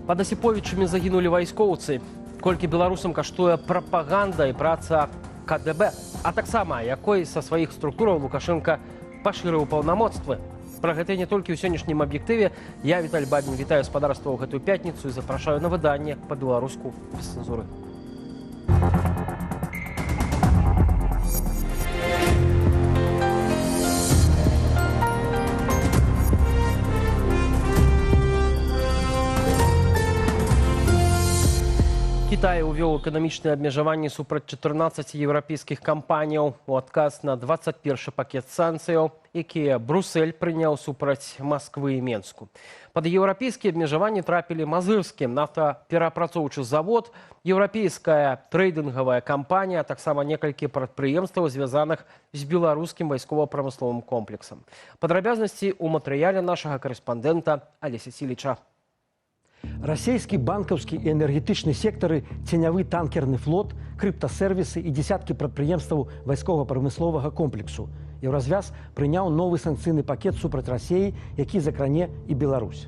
Пад Асіповічамі загінулі вайскоўцы. Колькі беларусам каштуе прапаганда і праца КДБ. А таксама, якой са сваіх структураў Лукашенко пашырыў паўнамоцтвы. Пра гэта не толькі ў сённяшнім аб'ектыве. Я, Віталь Бабін, вітаю спадарства ў гэтую пятніцу і запрашаю на выданне па-беларуску без цэнзуры. Кітай увёў эканамічныя абмежаванні супраць 14 еўрапейскіх кампаніяў у адказ на 21 пакет санкцыяў, якія Брюссель прыняў супраць Масквы і Менску. Пад еўрапейскія абмежаванні трапілі Мазырскі нафтаперапрацоўчы завод, еўрапейская трэйдынгавая кампанія, а таксама некалькі прадпрыемстваў, звязаных з беларускім вайскова-прамысловым комплексам. Падрабязнасці ў матэрыяле нашага карэспандэнта Алеся Сіліча. Расійскі банкаўскі і энергетычны сектары, ценявы танкерны флот, крыптасервісы і дзесяткі прадпрыемстваў вайскова-прамысловага комплексу. Еўразвяз прыняў новы санкцыйны пакет супраць Расіі, які закране і Беларусь.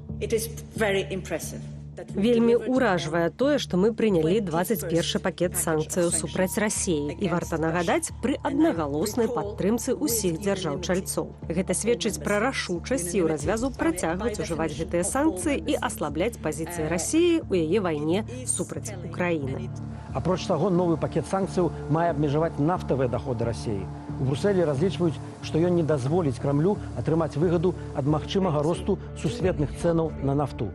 Вельмі ўражвае тое, што мы прынялі 21 пакет санкцыяў супраць Расіі. І варта нагадаць, пры аднагалоснай падтрымцы ўсіх дзяржаў-чальцоў. Гэта сведчыць пра рашучасць еўразвязу працягваць ужываць гэтыя санкцыі і аслабляць пазіцыі Расіі ў яе вайне супраць Украіны. Апроч таго, новы пакет санкцыяў мае абмежаваць нафтавыя даходы Расіі. У Брюсселі разлічваюць, што ён не дазволіць Крамлю атрымаць выгаду ад магчымага росту сусветных цэнаў на нафту.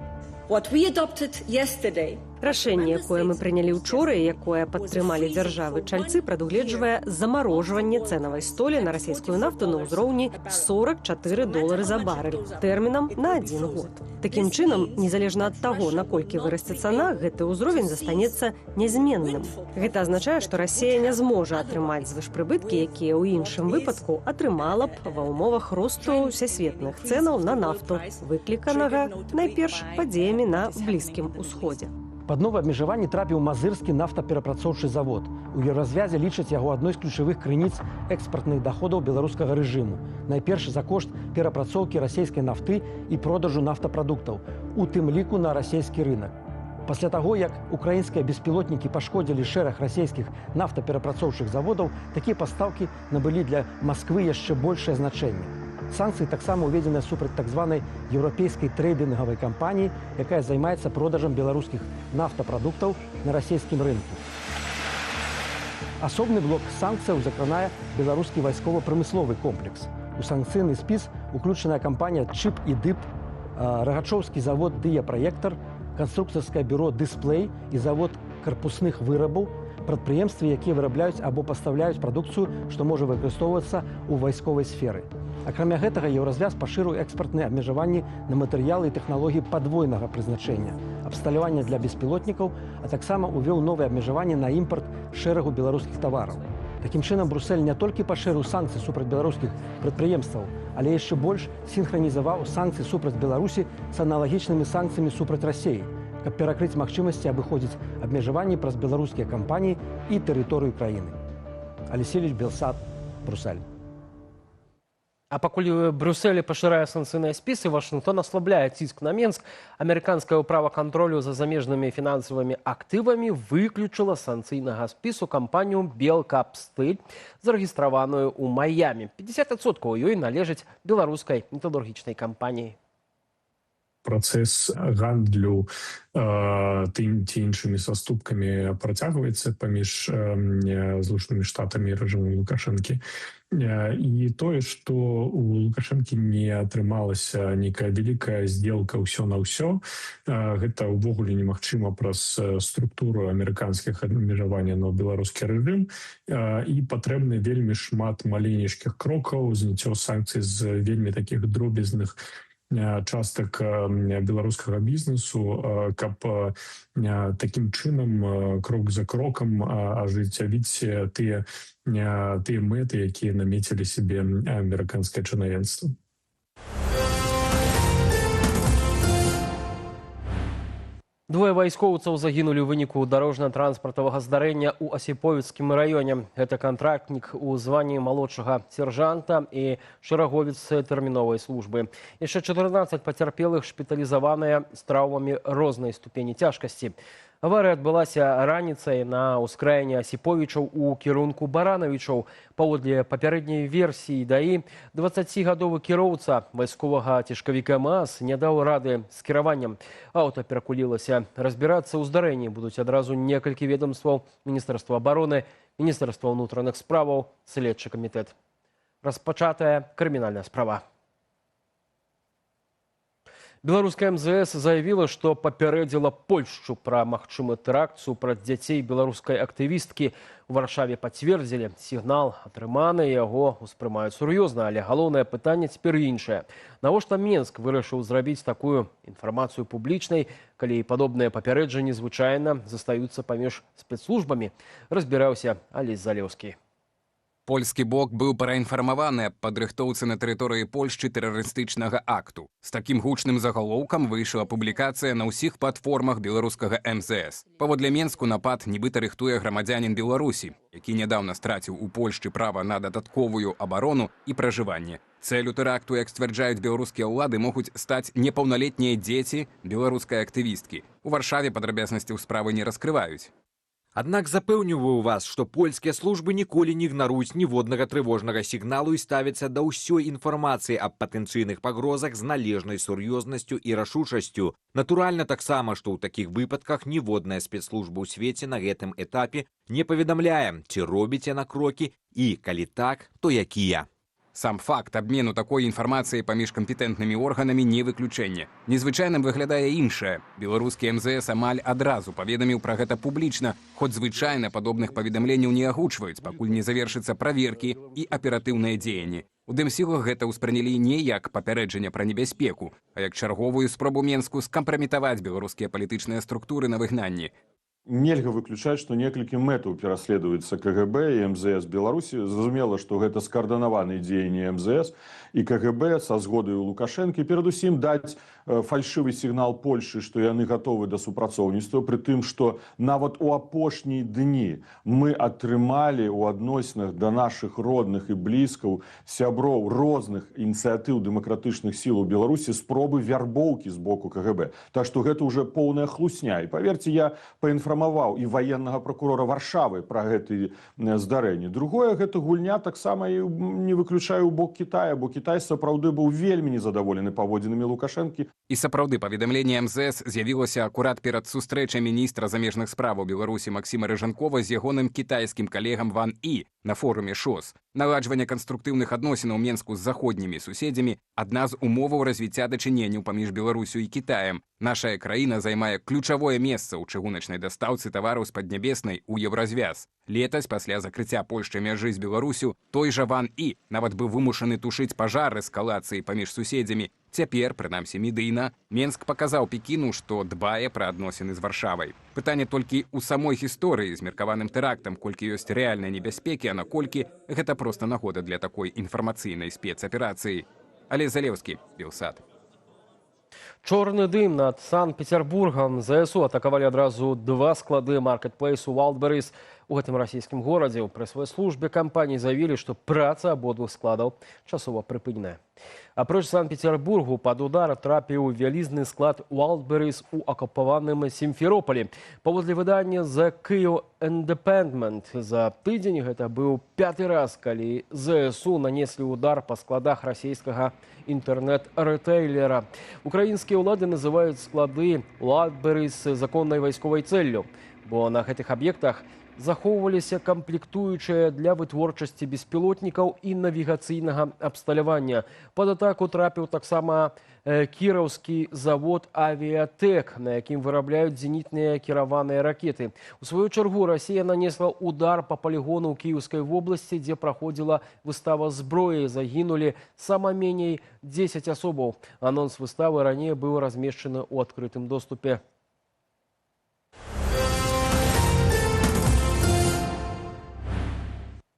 Рашэнне, якое мы прынялі ўчора і якое падтрымалі дзяржавы-чальцы, прадугледжвае замарожванне цэнавай столі на расійскую нафту на ўзроўні $44 за барэль тэрмінам на 1 год. Такім чынам, незалежна ад таго, наколькі вырасце цана, гэты ўзровень застанецца нязменным. Гэта азначае, што Расія не зможа атрымаць звышпрыбыткі, якія ў іншым выпадку атрымала б ва ўмовах росту ўсесветных цэнаў на нафту, выкліканага найперш падзеямі на Блізкім Усходзе. Пад новае абмежаванне трапіў Мазырскі нафтаперапрацоўчы завод. У еўразвязе лічаць яго адной з ключавых крыніц экспартных даходаў беларускага рэжыму. Найперш за кошт перапрацоўкі расійскай нафты і продажу нафтапрадуктаў, у тым ліку на расійскі рынак. Пасля таго, як украінскія беспілотнікі пашкодзілі шэраг расійскіх нафтаперапрацоўчых заводаў, такія пастаўкі набылі для Масквы яшчэ большае значэнне. Санкцыі таксама ўведзены супраць так званай еўрапейскай трэйдынгавай кампаніі, якая займаецца продажам беларускіх нафтапрадуктаў на расійскім рынку. Асобны блок санкцыяў закранае беларускі вайскова-прамысловы комплекс. У санкцыйны спіс уключаная кампанія «Чып і дып», рагачоўскі завод «Дыя-праектар», канструкцыйскае бюро «Дысплей» і завод карпусных вырабаў, прадпрыемствы, якія вырабляюць або пастаўляюць прадукцыю, што можа выкарыстоўвацца ў вайсковай сферы. Акрамя гэтага, еўразвяз пашырыў экспартныя абмежаванні на матэрыялы і тэхналогіі падвойнага прызначэння, абсталявання для беспілотнікаў, а таксама ўвёў новыя абмежаванні на імпарт шэрагу беларускіх тавараў. Такім чынам, Брюссель не толькі пашырыў санкцыі супраць беларускіх прадпрыемстваў, але яшчэ больш сінхранізаваў санкцыі супраць Беларусі з аналагічнымі санкцыямі супраць Расіі, каб перакрыць магчымасці абыходзіць абмежаванні праз беларускія кампаніі і тэрыторыю краіны. Алексей Белсат, Брюссель. А пакуль Брюссель пашырае санкцыйныя спісы, Вашынгтон аслабляе ціск на Менск. Амерыканскае ўправа кантролю за замежнымі фінансавымі актывамі выключыла з санкцыйнага спісу кампанію «Белкапстыль», зарэгістраваную ў Майамі. 50% ёй належыць беларускай металургічнай кампаніі. Працэс гандлю тым ці іншымі саступкамі працягваецца паміж Злучанымі Штатамі і рэжымам Лукашэнкі. І тое, што у Лукашэнкі не атрымалася нейкая вялікая здзелка ўсё на ўсё, гэта ўвогуле немагчыма праз структуру амерыканскіх абмежаванняў на беларускі рэжым, і патрэбны вельмі шмат маленечкіх крокаў, зняццё санкцый з вельмі такіх дробязных частак беларускага бізнесу, каб такім чынам крок за крокам ажыццявіць тыя мэты, якія намецілі сябе амерыканскае чынавенства. Двое вайскоўцаў загінулі ў выніку дарожна-транспартавага здарэння ў Асіповіцкім раёне. Гэта кантрактнік у званні малодшага сержанта і шэраговец тэрміновай службы. Яшчэ 14 пацярпелых шпіталізаваныя з траўмамі рознай ступені цяжкасці. Аварыя адбылася раніцай на ўскраіне Асіповічаў у кірунку Баранавічаў. Паводле папярэдняй версіі ДАІ, 20гадовы кіроўца вайсковага цяжкавіка МАЗ не даў рады з кіраваннем. Аўта перакулілася. Разбірацца ў здарэнні будуць адразу некалькі ведомстваў: Міністэрства абароны, Міністэрства ўнутраных справаў, следчы камітэт. Распачатая крымінальная справа. Беларуская МЗС заявила, што папярэдзіла Польшчу пра магчымы тэракт супраць дзяцей беларускай актывісткі. У Варшаве пацвердзілі, сігнал атрыманы, яго ўспрымаюць сур'ёзна, але галоўнае пытанне цяпер іншае. Навошта Менск вырашыў зрабіць такую інфармацыю публічнай, калі падобныя папярэджанні звычайна застаюцца паміж спецслужбамі, разбіраўся Алесь Залеўскі. Польскі бок быў праінфармаваны аб падрыхтоўцы на тэрыторыі Польшчы тэрарыстычнага акту. З такім гучным загалоўкам выйшла публікацыя на ўсіх платформах беларускага МЗС. Паводле Менску напад нібыта рыхтуе грамадзянін Беларусі, які нядаўна страціў у Польшчы права на дадатковую абарону і пражыванне. Цэлю тэракту, як сцвярджаюць беларускія ўлады, могуць стаць непаўналетнія дзеці беларускай актывісткі. У Варшаве падрабязнасцяў справы не раскрываюць. Аднак запэўніваю вас, што польскія службы ніколі не ігнаруюць ніводнага трывожнага сігналу і ставяцца да ўсёй інфармацыі аб патэнцыйных пагрозах з належнай сур'ёзнасцю і рашучасцю. Натуральна таксама, што ў такіх выпадках ніводная спецслужба ў свеце на гэтым этапе не паведамляе, ці робіць яна крокі і, калі так, то якія. Сам факт абмену такой інфармацыі паміж кампетэнтнымі органамі не выключэнне. Незвычайным выглядае іншае. Беларускі МЗС амаль адразу паведаміў пра гэта публічна, хоць звычайна падобных паведамленняў не агучваюць, пакуль не завершыцца праверкі і аператыўныя дзеянні. У Дэмсілах гэта ўспрынялі не як папярэджанне пра небяспеку, а як чарговую спробу Менску скампраметаваць беларускія палітычныя структуры на выгнанні. Нельга выключаць, што некалькі мэтаў пераследуецца КГБ і МЗС Беларусі. Зразумела, што гэта скаардынаваныя дзеянні МЗС і КГБ са згодаю Лукашэнкі перадусім даць фальшывы сігнал Польшы, што яны гатовы да супрацоўніцтва, пры тым, што нават у апошнія дні мы атрымалі ў адносінах да нашых родных і блізкаў, сяброў розных ініцыятыў дэмакратычных сіл у Беларусі спробы вярбоўкі з боку КГБ. Так што гэта ўжо поўная хлусня. І паверце, я паінфармаваў і ваеннага пракурора Варшавы пра гэты здарэнні. Другое, гэта гульня таксама і не выключаю ў бок Китая, бо Кітай сапраўды быў вельмі незадаволены паводзінамі Лукашэнкі. І сапраўды паведамленне МЗС з'явілася акурат перад сустрэчай міністра замежных справаў Беларусі Максіма Рыжанкова з ягоным кітайскім калегам Ван І на форуме ШОС. Наладжванне канструктыўных адносінаў Менску з заходнімі суседзямі – адна з умоваў развіцця дачыненняў паміж Беларусю і Кітаем. Наша краіна займае ключавое месца ў чыгуначнай дастаўцы тавараў з Паднябеснай у Еўразвяз. Летась, пасля закрыцця Польшчы мяжы з Беларусю, той жа Ван І нават быў вымушаны тушыць пажар эскалацыі паміж суседзямі. Цяпер, прынамсі медыйна, Менск паказаў Пекіну, што дбае пра адносіны з Варшавай. Пытанне толькі ў самой гісторыі з меркаваным тэрактам, колькі ёсць рэальнай небяспекі, а наколькі гэта проста нагода для такой інфармацыйнай спецаперацыі. Але Залеўскі, Белсат. Чорны дым над Санкт-Петербургам. ЗСУ атакавалі адразу 2 склады маркетплейсу Wildberries у гэтым расійскім горадзе. Пры сваёй службе кампаніі заявілі, што праца абодвух складаў часова прыпыненая. Апроч Санкт-Петербургу пад удар трапіў вялізны склад Wildberries у акупаваным Сімферополі. Паводле выдання The Kyiv Independent, за тыдзень гэта быў 5-й раз, калі ЗСУ нанеслі удар па складах расійскага інтэрнэт-рэтэйлера. Украінскія ўлады называюць склады Wildberries законнай вайсковай цэллю, бо на гэтых аб'ектах захоўваліся камплектуючыя для вытворчасці беспілотнікаў і навігацыйнага абсталявання. Пад атаку трапіў таксама кіраўскі завод «Авіатэк», на якім вырабляюць зенітныя кіраваныя ракеты. У сваю чаргу Расія нанесла удар па палігону ў Кіеўскай вобласці, дзе праходзіла выстава зброі. Загінулі сама меней 10 асобаў. Анонс выставы раней быў размешчаны ў адкрытым доступе.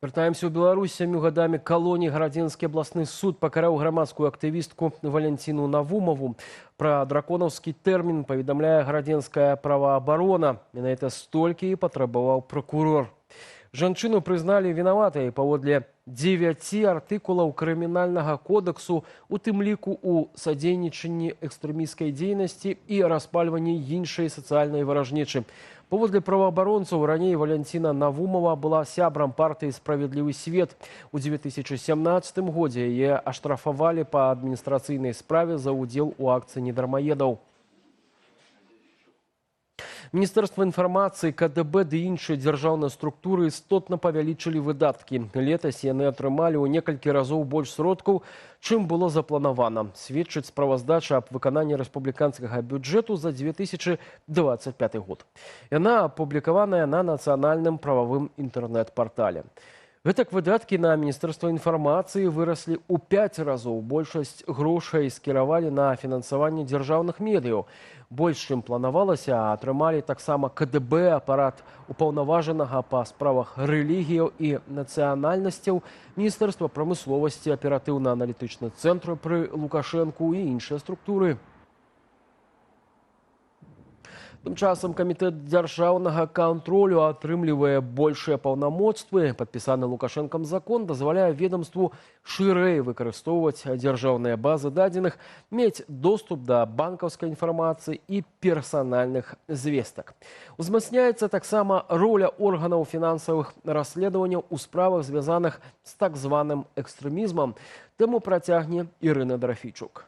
Вяртаемся ў Беларусь. 7 гадамі калоніі Гарадзенскі абласны суд пакараў грамадскую актывістку Валянціну Навумову. Пра драконаўскі тэрмін паведамляе гарадзенская праваабарона. Менавіта столькі і патрабаваў пракурор. Жанчыну прызналі вінаватай паводле 9 артыкулаў крымінальнага кодексу, у тым ліку у садзейнічанні экстрэмісцкай дзейнасці і распальванні іншай сацыяльнай варажнечы. Паводле праваабаронцаў, раней Валянціна Навумова была сябрам партыі «Справядлівы свет». У 2017 годзе яе аштрафавалі па адміністрацыйнай справе за ўдзел у акцыі недармаедаў. Міністэрства інфармацыі, КДБ ды іншыя дзяржаўныя структуры істотна павялічылі выдаткі. Летась яны атрымалі ў некалькі разоў больш сродкаў, чым было запланавана. Сведчыць справаздача аб выкананні рэспубліканскага бюджэту за 2025 год. Яна апублікаваная на нацыянальным прававым інтэрнэт-партале. Гэтак выдаткі на Міністэрства інфармацыі выраслі ў 5 разоў. Большасць грошай скіравалі на фінансаванне дзяржаўных медыяў. Больш, чым планавалася, атрымалі таксама КДБ, апарат упаўнаважанага па справах рэлігіяў і нацыянальнасцяў, Міністэрства прамысловасці, аператыўна-аналітычны цэнтр пры Лукашэнку і іншыя структуры. Тым часам камітэт дзяржаўнага кантролю атрымлівае большыя паўнамоцтвы. Падпісаны Лукашэнкам закон дазваляе ведамству шырэй выкарыстоўваць дзяржаўныя базы дадзеных, мець доступ да банкаўскай інфармацыі і персанальных звестак. Узмацняецца таксама роля органаў фінансавых расследаванняў у справах, звязаных з так званым экстрэмізмам. Тэму працягне Ірына Драфійчук.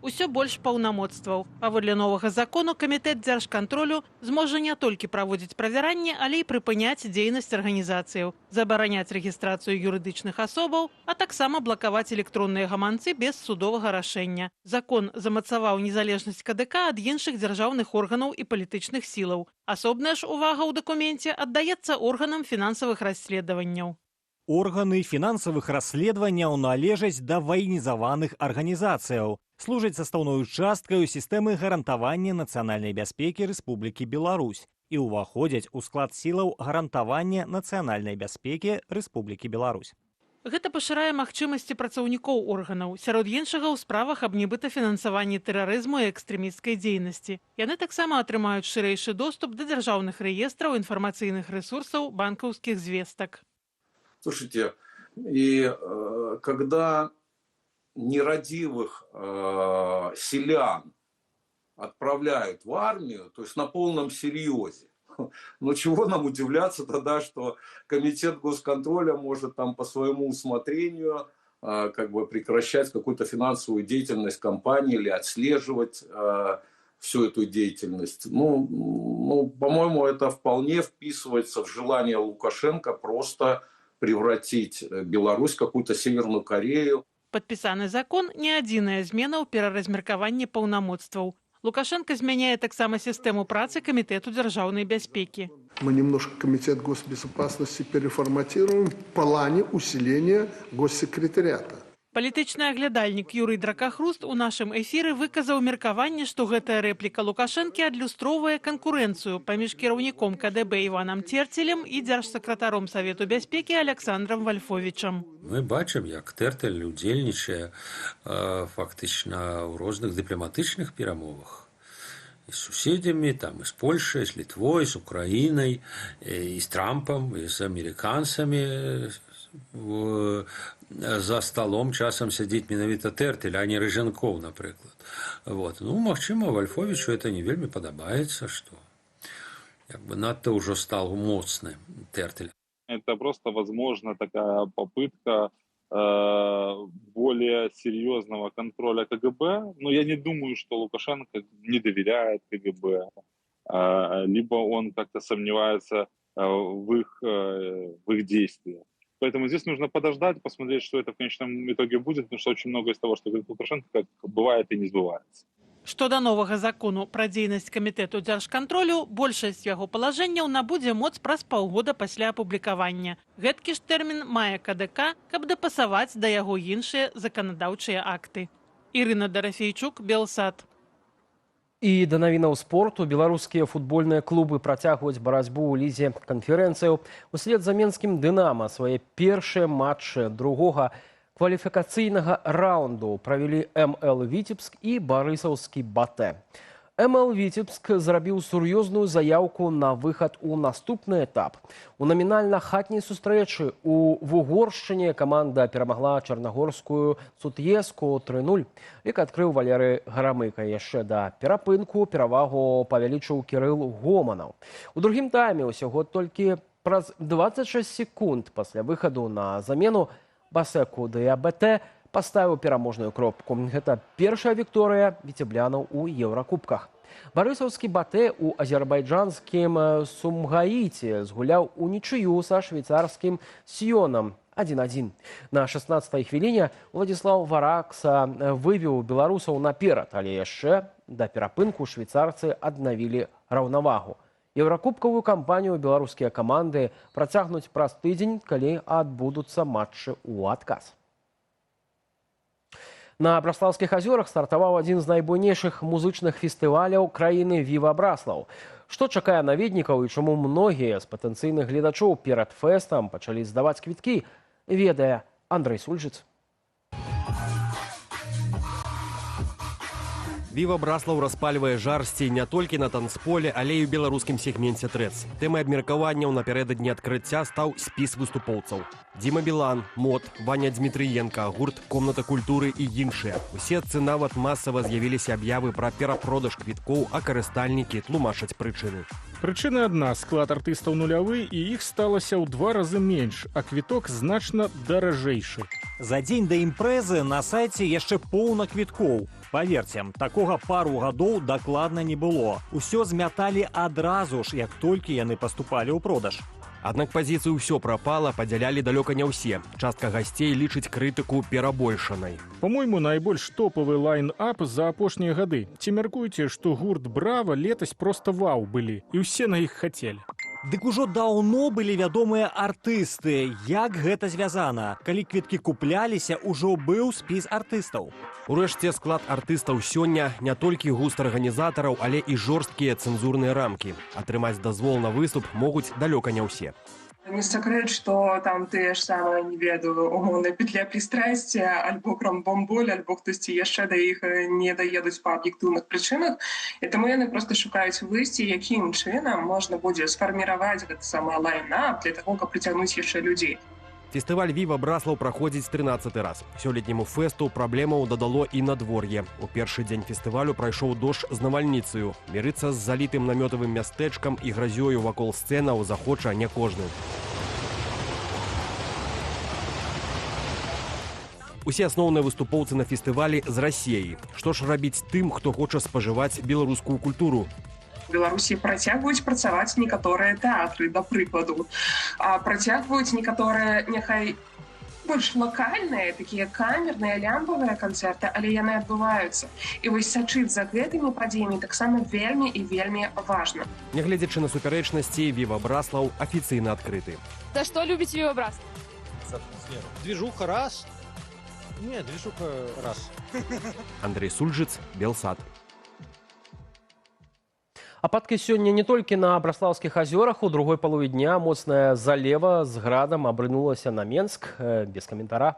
Усё больш паўнамоцтваў. Паводле новага закону камітэт дзяржкантролю зможа не толькі праводзіць правяранне, але і прыпыняць дзейнасць арганізацыяў, забараняць рэгістрацыю юрыдычных асобаў, а таксама блакаваць электронныя гаманцы без судовага рашэння. Закон замацаваў незалежнасць КДК ад іншых дзяржаўных органаў і палітычных сілаў. Асобная ж увага ў дакуменце аддаецца органам фінансавых расследаванняў. Органы фінансавых расследаванняў належаць да ваенізаваных арганізацыяў, служаць састаўною часткаю сістэмы гарантавання нацыянальнай бяспекі Рэспублікі Беларусь і ўваходзяць у склад сілаў гарантавання нацыянальнай бяспекі Рэспублікі Беларусь. Гэта пашырае магчымасці працаўнікоў органаў, сярод іншага ў справах аб нібыта фінансаванні тэрарызму і экстрэмісцкай дзейнасці. Яны таксама атрымаюць шырэйшы доступ да дзяржаўных рэестраў, информационных ресурсов, банковских звесток. Слушайте, и когда нерадивых селян отправляют в армию, то есть на полном серьезе, но чего нам удивляться тогда, что комитет госконтроля может там по своему усмотрению как бы прекращать какую-то финансовую деятельность компании или отслеживать всю эту деятельность. Ну, по-моему, это вполне вписывается в желание Лукашенко просто превратить Беларусь в какую-то Северную Корею. Падпісаны закон не адзіная змена ў пераразмеркаванні паўнамоцтваў. Лукашенко змяняе таксама сістэму працы Камітэту дзяржаўнай бяспекі. Мы немножко Комитет госбезопасности переформатируем в плане усиления госсекретариата. Палітычны аглядальнік Юрый Дракахруст у нашым эфіры выказаў меркаванне, што гэтая рэпліка Лукашэнкі адлюстроўвае канкурэнцыю паміж кіраўніком КДБ Іванам Церцелем і дзяржсакратаром Савету бяспекі Александром Вальфовічам. Мы бачым, як Тэртель удзельнічае фактычна ў розных дыпламатычных перамовах і з суседзямі, там, і з Польшай, з Літвой, з Украінай, і з Трампам, і з амерыканцамі. За столом часам сядзіць менавіта Тэртель, а не Рыжанкоў, напрыклад. Вот. Ну, магчыма, Вальфовічу это не вельмі падабаецца, што як бы надта ўжо стал моцны Тэртель. Это просто, возможно, такая попытка более серьезного контроля КГБ. Но я не думаю, что Лукашенко не доверяет КГБ, либо он как-то сомневается в их действиях. Поэтому здесь нужно подождать, посмотреть, что это в конечном итоге будет, потому что очень много из того, что говорит Лукашенко, как бывает и не сбывается. Што да новага закону пра дзейнасць камітэту дзяржкантролю, большасць яго палажэнняў набудзе моц праз паўгода пасля апублікавання. Гэткі ж тэрмін мае КДК, каб дапасаваць да яго іншыя заканадаўчыя акты. Ірына Дарафейчук, Белсат. І да навінаў спорту беларускія футбольныя клубы працягваюць барацьбу ў лізе канферэнцыяў. Услед за менскім «Дынама» свае першыя матчы другога кваліфікацыйнага раунду правялі МЛ «Віцебск» і барысаўскі «Батэ». МЛ «Віцебск» зрабіў сур'ёзную заяўку на выхад у наступны этап. У намінальна хатняй сустрэчы у Вугоршчыне каманда перамагла чарнагорскую «Сут'еску» 3-0. Лік адкрыў Валерый Гарамыка. Яшчэ да перапынку перавагу павялічыў Кірыл Гоманаў. У другім тайме ўсяго толькі праз 26 секунд пасля выхаду на замену Басеку ДАБТ поставіў пераможную кропку. Гэта першая вікторыя віцеблянаў у Еўракубках. Барысаўскі «Батэ» у азербайджанскім Сумгаіце згуляў унічыю са швейцарскім «Сьёнам» 1-1. На 16-й хвіліне Владзіслаў Варакса вывеў беларусаў наперад, але яшчэ да перапынку швейцарцы аднавілі раўнавагу. Еўракубкавую кампанію беларускія каманды працягнуць праз тыдзень, калі адбудуцца матчы ў адказ. На Браслаўскіх азёрах стартаваў адзін з найбуйнейшых музычных фестываляў краіны «Віва Браслаў». Што чакае наведнікаў і чаму многія з патэнцыйных гледачоў перад фэстам пачалі здаваць квіткі, ведае Андрэй Сульжыц. «Віва Браслаў» распальвае жарсці не толькі на танцполе, але і ў беларускім сегменце трэц. Тэмай абмеркаванняў напярэдадні адкрыцця стаў спіс выступоўцаў. Дзіма Білан, МОД, Ваня Дзмітрыенка, гурт «Комната культуры» і іншыя. У сетцы нават масава з'явіліся аб'явы пра перапродаж квіткоў, а карыстальнікі тлумачаць прычыны. Прычына адна – склад артыстаў нулявы, і іх сталася ў 2 разы менш, а квіток значна даражэйшы. За дзень да імпрэзы на сайце яшчэ поўна квіткоў. Паверце, такога пару гадоў дакладна не было. Усё змяталі адразу ж, як толькі яны паступалі ў продаж. Аднак пазіцыі ўсё прапала, падзялялі далёка не ўсе. Частка гасцей лічыць крытыку перабольшанай. Па-мойму, найбольш топавы лайн-ап за апошнія гады. Ці мяркуеце, што гурт «Брава» летась проста вау былі, і ўсе на іх хацелі? Дык ужо даўно былі вядомыя артысты. Як гэта звязана? Калі квіткі купляліся, ужо быў спіс артыстаў. Урэшце, склад артыстаў сёння не толькі густ арганізатараў, але і жорсткія цэнзурныя рамкі. Атрымаць дазвол на выступ могуць далёка не ўсе. Не секрет, что там тыя ж самыя, не ведаю, умоўна петля пристрасця, альбо крамбомболь, альбо хтосьці яшчэ да іх не даедуць па аб'ектыўных прычынах. І таму яны проста шукаюць выйсці, якім чынам можна будзе сфарміраваць гэты самы лайн-ап для таго, каб прыцягнуць яшчэ людзей. Фестываль «Віва Браслаў» праходзіць 13-й раз. Сёлетняму фэсту праблемаў дадало і надвор'е. У першы дзень фестывалю прайшоў дождж з навальніцаю. Мірыцца з залітым намётавым мястэчкам і гразёю вакол сцэнаў захоча не кожны. Усе асноўныя выступоўцы на фестывалі з Расіі. Што ж рабіць тым, хто хоча спажываць беларускую культуру? У Беларусі працягваюць працаваць некаторыя тэатры, да прыкладу. Працягваюць некаторыя, няхай больш лакальныя, такія камерныя, лямпавыя канцэрты, але яны адбываюцца. І вось сачыць за гэтымі падзеямі таксама вельмі і вельмі важна. Нягледзячы на супярэчнасці, «Віва Браслаў» афіцыйна адкрыты. За што любіць «Віва Браслаў»? За атмосферу. Движуха раз. Не, движуха раз. Андрэй Сульжыц, Белсад. Ападкі сёння не толькі на Браслаўскіх азёрах. У другой палове дня моцная залева з градам абрынулася на Менск. Без каментара.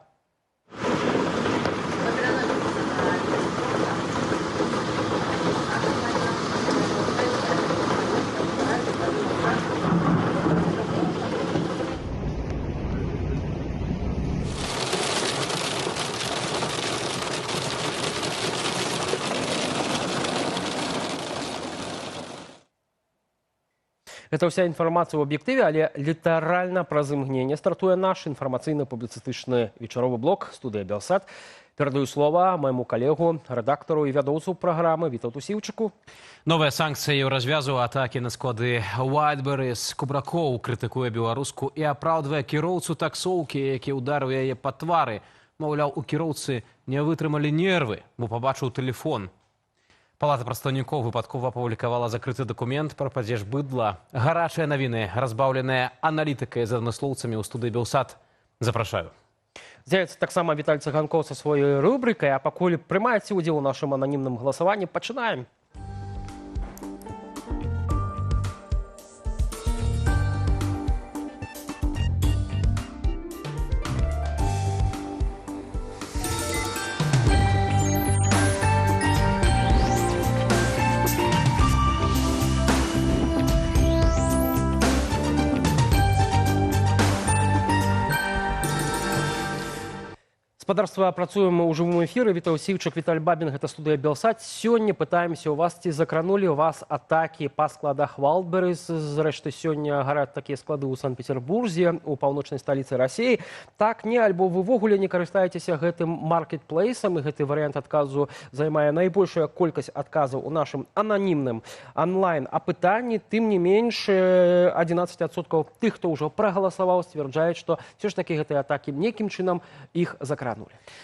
Гэта ўся інфармацыя ў аб'ектыве, але літаральна праз імгненне стартуе наш інфармацыйна-публіцыстычны вечаровы блок «Студыя Белсад». Перадаю слова майму калегу, рэдактару і вядоўцу праграмы Вітаўту Сіўчыку. Новая санкцыя Еўразвязу, атакі на склады Wildberries, Кубракоў крытыкуе беларуску і апраўдвае кіроўцу таксоўкі, які ўдарыў яе па твары. Маўляў, у кіроўцы не вытрымалі нервы, бо пабачыў тэлефон. Палата прадстаўнікоў выпадкова апублікавала закрыты дакумент пра падзеж быдла. Гарачыя навіны, разбаўленыя аналітыкай з адмыслоўцамі ў студыі «Белсад». Запрашаю. З'явіцца таксама Віталь Цыганкоў са сваёй рубрыкай, а пакуль прымаеце ўдзел у нашым ананімным галасаванні, пачынаем. Спадарства, працуем мы ў жывым эфіры. Вітаў Сівчык, Віталь Бабін, гэта студыя Белсат. Сёння пытаемся ў вас, ці закранулі вас атакі па складах Wildberries. Зрэшты, сёння гараць такія склады ў Санкт-Петербурзе, у паўночнай сталіцы Расіі. Так, не, альбо вы ввогуле не карыстаецеся гэтым маркетплейсам, і гэты варыянт адказу займае найбольшая колькасць адказаў у нашым ананімным онлайн-апытанні. Тым не менш, 11% тых, хто ўжо прагаласаваў, сцвярджаюць, што все ж такі гэтыя атакі нейкім чынам іх закранули.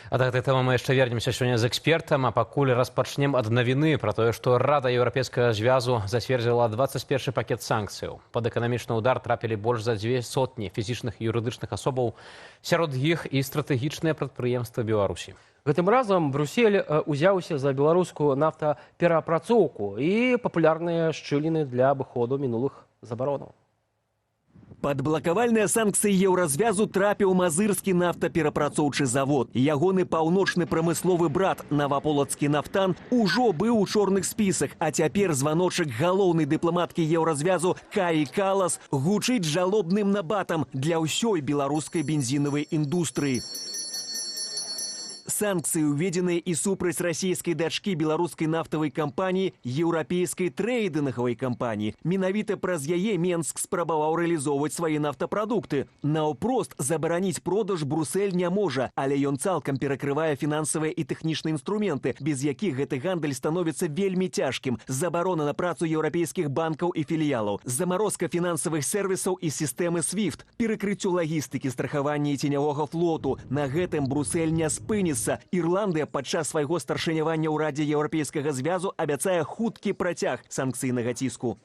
А да гэтай тэмы мы яшчэ вернемся сёння з экспертам, а пакуль распачнем ад навіны пра тое, што Рада Еўрапейскага звязу зацвердзіла 21 пакет санкцыяў. Пад эканамічны ўдар трапілі больш за 200 фізічных і юрыдычных асобаў, сярод іх і стратэгічныя прадпрыемствы Беларусі. Гэтым разам Брюссель узяўся за беларускую нафтаперапрацоўку і папулярныя шчыліны для абыходу мінулых забаронаў. Пад блакавальныя санкцыі еўразвязу трапіў мазырскі нафтаперапрацоўчы завод. Ягоны паўночны прамысловы брат Наваполацкі нафтан ужо быў у чорных спісах, а цяпер званочак галоўнай дыпламаткі еўразвязу Каі Калас гучыць жалобным набатам для ўсёй беларускай бензінавай індустрыі. Санкцыі ўведзеныя і супраць расійскай дачкі беларускай нафтавай кампаніі еўрапейскай трэйдынгавай кампаніі. Менавіта праз яе Менск спрабаваў рэалізоўваць свае нафтапрадукты. Наўпрост забараніць продаж Брюссель не можа, але ён цалкам перакрывае фінансавыя і тэхнічныя інструменты, без якіх гэты гандаль становіцца вельмі цяжкім. Забарона на працу еўрапейскіх банкаў і філіялаў, замарозка фінансавых сервісаў і сістэмы SWIFT, перакрыццё лагістыкі, страхавання і ценявога флоту. На гэтым Брюссель не спыніцца. Ірландыя падчас свайго старшынявання ў Радзе Еўрапейскага звязу абяцае хуткі працяг санкцыйнага ціску.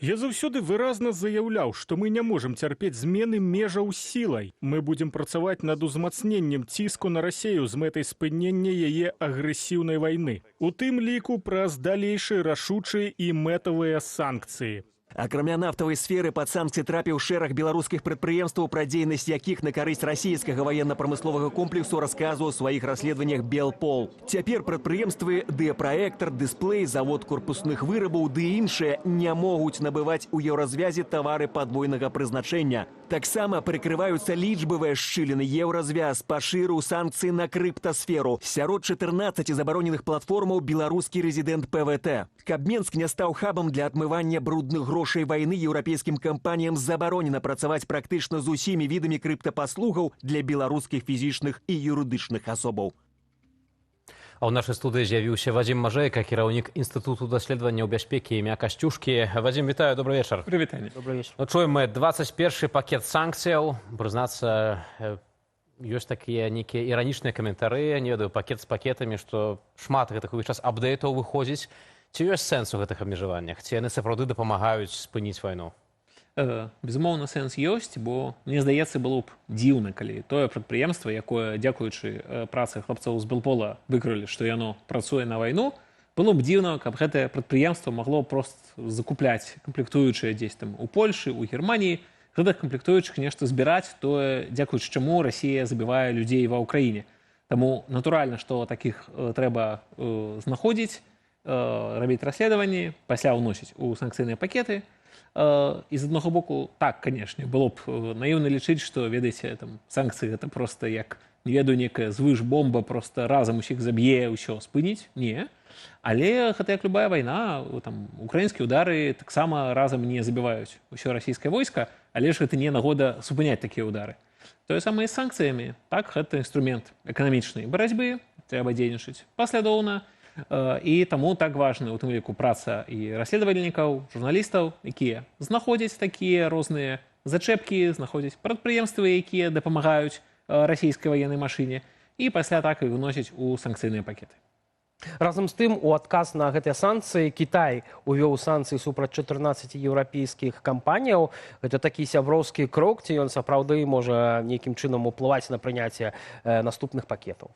Я заўсёды выразна заяўляў, што мы не можам цярпець змены межаў сілай. Мы будзем працаваць над узмацненнем ціску на Расею з мэтай спынення яе агрэсіўнай вайны. У тым ліку праз далейшыя рашучыя і мэтавыя санкцыі. Акрамя нафтавай сферы пад санкцыі трапіў шэраг беларускіх прадпрыемстваў, пра дзейнасць якіх на карысць расійскага ваенна-прамысловага комплексу расказваў у сваіх расследаваннях Белпол. Цяпер прадпрыемствы Дыапраектар, Дысплей, завод корпусных вырабаў ды іншыя не могуць набываць у еўразвязе тавары падвойнага прызначэння. Таксама прыкрываюцца лічбавыя шчыліны. Еўразвяз пашырыў санкцыі на крыптасферу. Сярод 14 забароненых платформаў беларускі рэзідэнт ПВТ. Каб Менск не стаў хабам для адмывання брудных грошай вайны, еўрапейскім кампаніям забаронена працаваць практычна з усімі відамі крыптапаслугаў для беларускіх фізічных і юрыдычных асобаў. А ў нашай студыі з'явіўся Вадзім Мажэйка, кіраўнік Інстытуту даследавання бяспекі імя Касцюшкі. Вадзім, вітаю, добрый вечар. Прывітанне. Добрый вечар. Ну, чуем мы 21 пакет санкцыяў. Прызнацца, ёсць такія нейкія іранічныя каментары, не ведаю, пакет з пакетамі, што шмат гэтых увесь час апдэйтаў выходзіць. Ці ёсць сэнс у гэтых абмежаваннях? Ці яны сапраўды дапамагаюць спыніць вайну? Безумоўна, сэнс ёсць, бо, мне здаецца, было б дзіўна, калі тое прадпрыемства, якое, дзякуючы працы хлапцоў з Белпола, выкрылі, што яно працуе на вайну, было б дзіўна, каб гэтае прадпрыемства магло прост закупляць камплектуючыя дзесь там у Польшы, у Германіі, гэтых камплектуючых нешта збіраць, тое, дзякуючы чаму Расія забівае людзей ва ўкраіне. Таму натуральна, што такіх трэба знаходзіць, рабіць расследаванні, пасля ўносіць у санкцыйныя пакеты. І з аднаго боку, так, канешне, было б наіўна лічыць, што, ведаеце, там, санкцыі гэта проста як, не ведаю, некая звыш-бомба, проста разам усіх заб'е, ўсё спыніць. Не. Але гэта як любая вайна, там, украінскія ўдары таксама разам не забіваюць усё расійскае войска, але ж гэта не нагода супыняць такія ўдары. Тое самае з санкцыямі. Так, гэта інструмент эканамічнай барацьбы, трэба дзейнічаць паслядоўна. І таму так важна, у тым ліку, праца і расследавальнікаў, журналістаў, якія знаходзяць такія розныя зачэпкі, знаходзяць прадпрыемствы, якія дапамагаюць расійскай ваеннай машыне, і пасля так і выносяць у санкцыйныя пакеты. Разам з тым, у адказ на гэтыя санкцыі Кітай увёў санкцыі супраць 14 еўрапейскіх кампаніяў. Гэта такі сяброўскі крок, ці ён сапраўды можа нейкім чынам уплываць на прыняцце наступных пакетаў?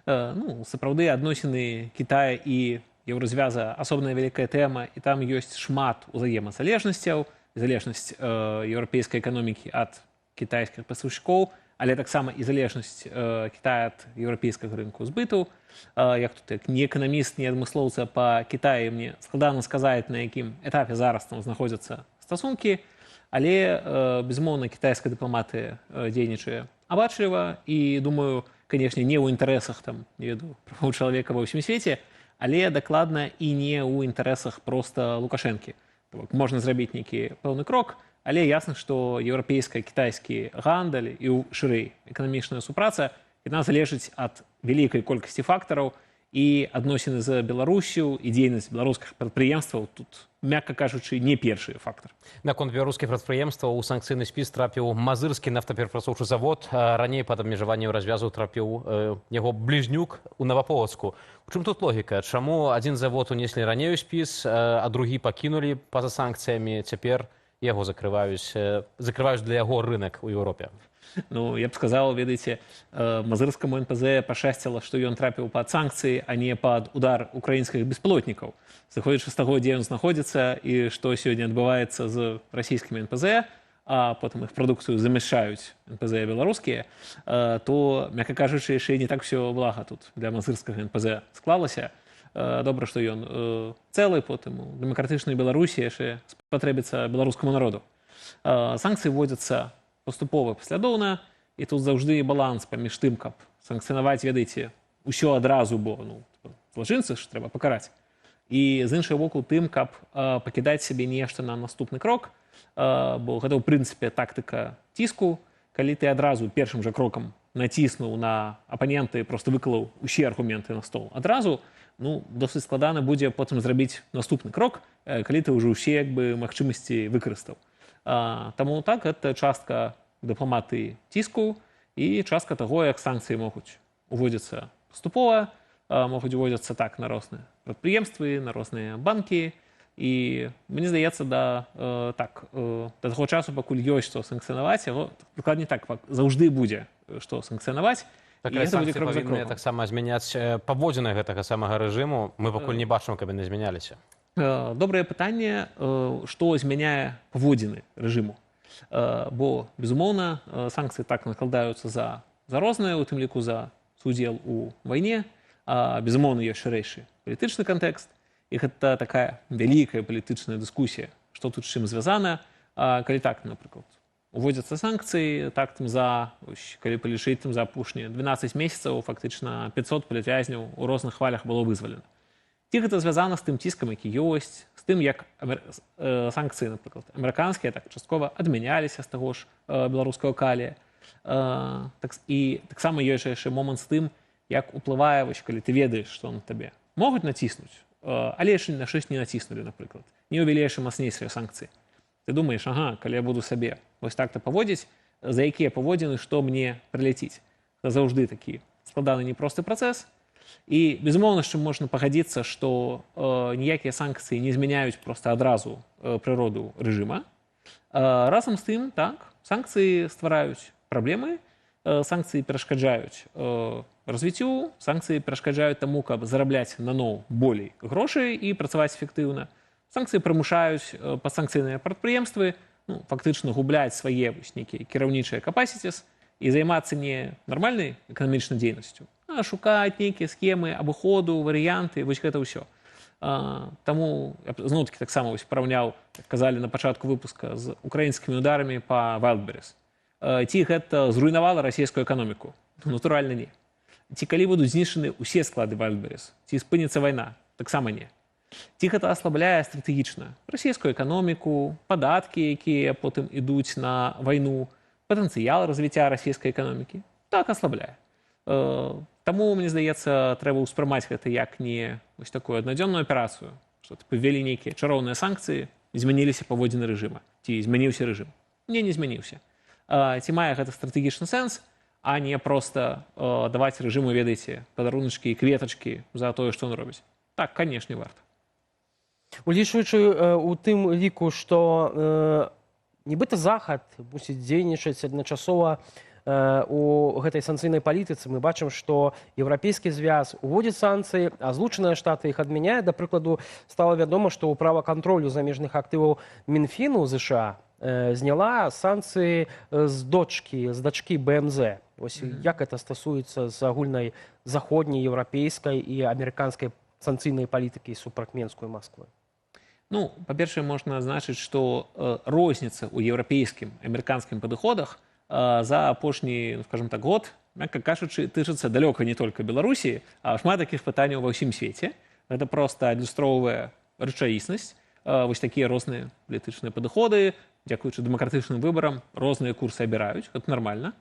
Ну, сапраўды адносіны Кітая і еўразвяза асобная вялікая тэма, і там ёсць шмат узаемазалежнасцяў, залежнасць еўрапейскай эканомікі ад кітайскіх пастаўшчыкоў, але таксама і залежнасць Кітая ад еўрапейскага рынку збыту. Як тут як не эканаміст, не адмыслоўца па Кітаі, мне складана сказаць, на якім этапе зараз там знаходзяцца стасункі, але, безумоўна, кітайская дыпламатыя дзейнічае абачліва і, думаю, канешне, не ў інтарэсах там, не ведаю, правоў чалавека ва ўсім свеце, але дакладна і не ў інтарэсах проста Лукашэнкі. Можна зрабіць нейкі пэўны крок, але ясна, што еўрапейска-кітайскі гандаль і шырэй эканамічная супраца яна залежыць ад вялікай колькасці фактараў, і адносіны з Беларусю і дзейнасць беларускіх прадпрыемстваў тут, мякка кажучы, не першы фактар. Наконт беларускіх прадпрыемстваў у санкцыйны спіс трапіў мазырскі нафтаперапрацоўчы завод. Раней пад абмежаванне развязу трапіў яго бліжнюк у Наваполацку. У чым тут логіка? Чаму адзін завод унеслі раней у спіс, а другі пакінулі па-за санкцыямі, цяпер яго закрываюць для яго рынак у Еўропе? Ну, я б сказал, ведаеце, мазырскаму НПЗ пашчасціла, што ён трапіў пад санкцыі, а не пад удар украінскіх беспілотнікаў. Зыходзячы з таго, дзе ён знаходзіцца і што сёння адбываецца з расійскімі НПЗ, а потым іх прадукцыю замяшчаюць НПЗ беларускія, то, мякка кажучы, яшчэ не так усё блага тут для мазырскага НПЗ склалася. Добра, што ён цэлы, потым у дэмакратычнай Беларусі яшчэ спатрэбіцца беларускаму народу. Санкцыі вводзяцца паступова, паслядоўна, і тут заўжды баланс паміж тым, каб санкцыянаваць, ведаеце, усё адразу, бо злачынцы ж трэба пакараць. І з іншага боку тым, каб пакідаць сябе нешта на наступны крок, бо гэта, ў прынцыпе, тактыка ціску, калі ты адразу першым жа крокам націснуў на апаненты, проста выкалаў усе аргументы на стол адразу, ну, досыць складана будзе потым зрабіць наступны крок, калі ты ўжо ўсе магчымасці выкарыстаў. Таму так, гэта частка дыпламатыі ціску і частка таго, як санкцыі могуць уводзіцца паступова, могуць уводзіцца так на розныя прадпрыемствы, на розныя банкі. І мне здаецца, да таго часу, пакуль ёсць што санкцыянаваць, яго прыкладне так заўжды будзе што санкцыянаваць. Такая санкцыі павінны таксама змяняць паводзіны гэтага самага рэжыму. Мы пакуль не бачым, каб яны змяняліся. Добрае пытанне, што змяняе паводзіны рэжыму. Бо, безумоўна, санкцыі так накладаюцца за розныя, у тым ліку за удзел у вайне. Безумоўна, ёсць шырэйшы палітычны кантэкст. І гэта такая вялікая палітычная дыскусія, што тут з чым звязана. Калі так, напрыклад, уводзяцца санкцыі, так там калі палічыць за апошнія 12 месяцаў, фактычна 500 палітвязняў у розных хвалях было вызвалена. Ці гэта звязана з тым ціскам, які ёсць, з тым, як санкцыі, напрыклад, амерыканскія так часткова адмяняліся з таго ж беларускага калія. І таксама ёсць яшчэ момант з тым, як уплывае, калі ты ведаеш, што на табе могуць націснуць, але яшчэ на щось не націснулі, напрыклад. Не ўвялі яшчэ мацнейшыя санкцыі. Ты думаеш, калі я буду сабе вось так-то паводзіць, за якія паводзіны, што мне прыляціць. Гэта заўжды такі складаны непросты працэс. І, безумоўна, з чым можна пагадзіцца, што ніякія санкцыі не змяняюць проста адразу прыроду рэжыма. Разам з тым, так, санкцыі ствараюць праблемы, санкцыі перашкаджаюць развіццю, санкцыі перашкаджаюць таму, каб зарабляць наноў болей грошай і працаваць эфектыўна. Санкцыі прымушаюць падсанкцыйныя прадпрыемствы фактычна губляць свае нейкія кіраўнічыя капасіціс і займацца не нармальнай эканамічнай дзейнасцю, а шукаць нейкія схемы абыходу, варыянты, вось гэта ўсё. Таму я зноў-такі таксама параўняў, як казалі на пачатку выпуска, з украінскімі ударамі па Wildberries. Ці гэта зруйнавала расійскую эканоміку? Натуральна, не. Ці калі будуць знішчаны ўсе склады Wildberries? Ці спыніцца вайна? Таксама не. Ці гэта аслабляе стратэгічна расійскую эканоміку, падаткі, якія потым ідуць на вайну, патэнцыял развіцця расійскай эканомікі? Так, аслабляе. Таму, мне здаецца, трэба ўспрымаць гэта як не вось такую аднадзённую аперацыю, што павялі нейкія чароўныя санкцыі, змяніліся паводзіны рэжыма. Ці змяніўся рэжым? Не змяніўся. Ці мае гэта стратэгічны сэнс, а не проста даваць рэжыму, ведаеце, падаруначкі і кветачкі за тое, што ён робіць. Так, канешне, варта. Улічваючы у тым ліку, што нібыта захад мусіць дзейнічаць адначасова у гэтай санкцыйнай палітыцы, мы бачым, што еўрапейскі звяз уводзіць санкцыі, а Злучаныя Штаты іх адмяняе. Да прыкладу, стала вядома, што ўправа кантролю замежных актываў Мінфіну США зняла санкцыі з дачкі БМЗ. Ось як гэта стасуецца з агульнай заходняй, еўрапейскай і амерыканскай санкцыйнай палітыкі супраць Менскую Масквы? Па-першае, можна адзначыць, што розніца ў еўрапейскім і амерыканскім падыходах за апошні, скажем так, год, мякка кажучы, тычыцца далёка не толькі Беларусі, а шмат такіх пытанняў ва ўсім свеце. Гэта проста адлюстроўвае рэчаіснасць. Вось такія розныя палітычныя падыходы, дзякуючы дэмакратычным выбарам, розныя курсы абіраюць, гэта нармальна.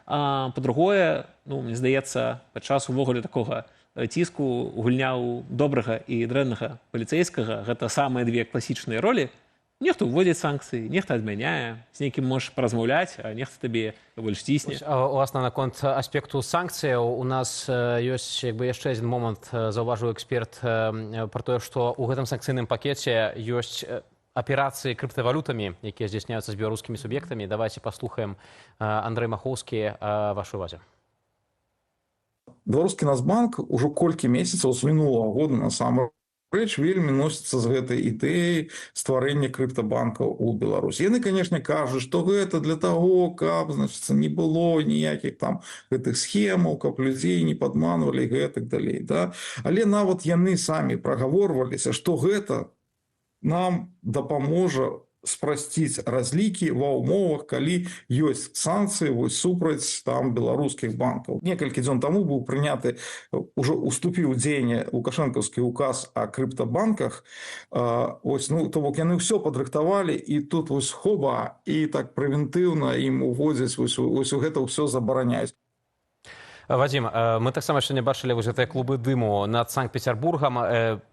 Па-другое, мне здаецца, падчас увогуле такога ціску гульня ў добрага і дрэннага паліцэйскага, гэта самыя две класічныя ролі. Нехто ўводзіць санкцыі, нехта адмяняе, з нейкім можаш паразмаўляць, а нехта табе больш цісне. Уласна, наконт аспекту санкцыяў у нас ёсць яшчэ адзін момант, заўважыў эксперт, пра тое, што ў гэтым санкцыйным пакеце ёсць аперацыі крыптавалютамі, якія здзяйсняюцца з беларускімі суб'ектамі. Давайте паслухаем Андрэй Махоўскі вашай увазе. Беларускі Нацбанк ужо колькі месяцаў з мінулага года насамрэч вельмі носіцца з гэтай ідэяй стварэння крыптабанкаў у Беларусі. Яны, канешне, кажуць, што гэта для таго, каб, значыцца, не было ніякіх там гэтых схемаў, каб людзей не падманвалі і гэтак далей. Да? Але нават яны самі прагаворваліся, што гэта нам дапаможа спрасціць разлікі ва ўмовах, калі ёсць санкцыі супраць там беларускіх банкаў. Некалькі дзён таму быў прыняты, ужо уступіў у дзеянне лукашэнкаўскі указ о крыптабанках. То бок яны ўсё падрыхтавалі, і тут хоба, і так прэвентыўна ім уводзяць, гэта ўсё забараняюць. Вадзім, мы таксама яшчэ не бачылі гэтыя клубы дыму над Санкт-Петербургам.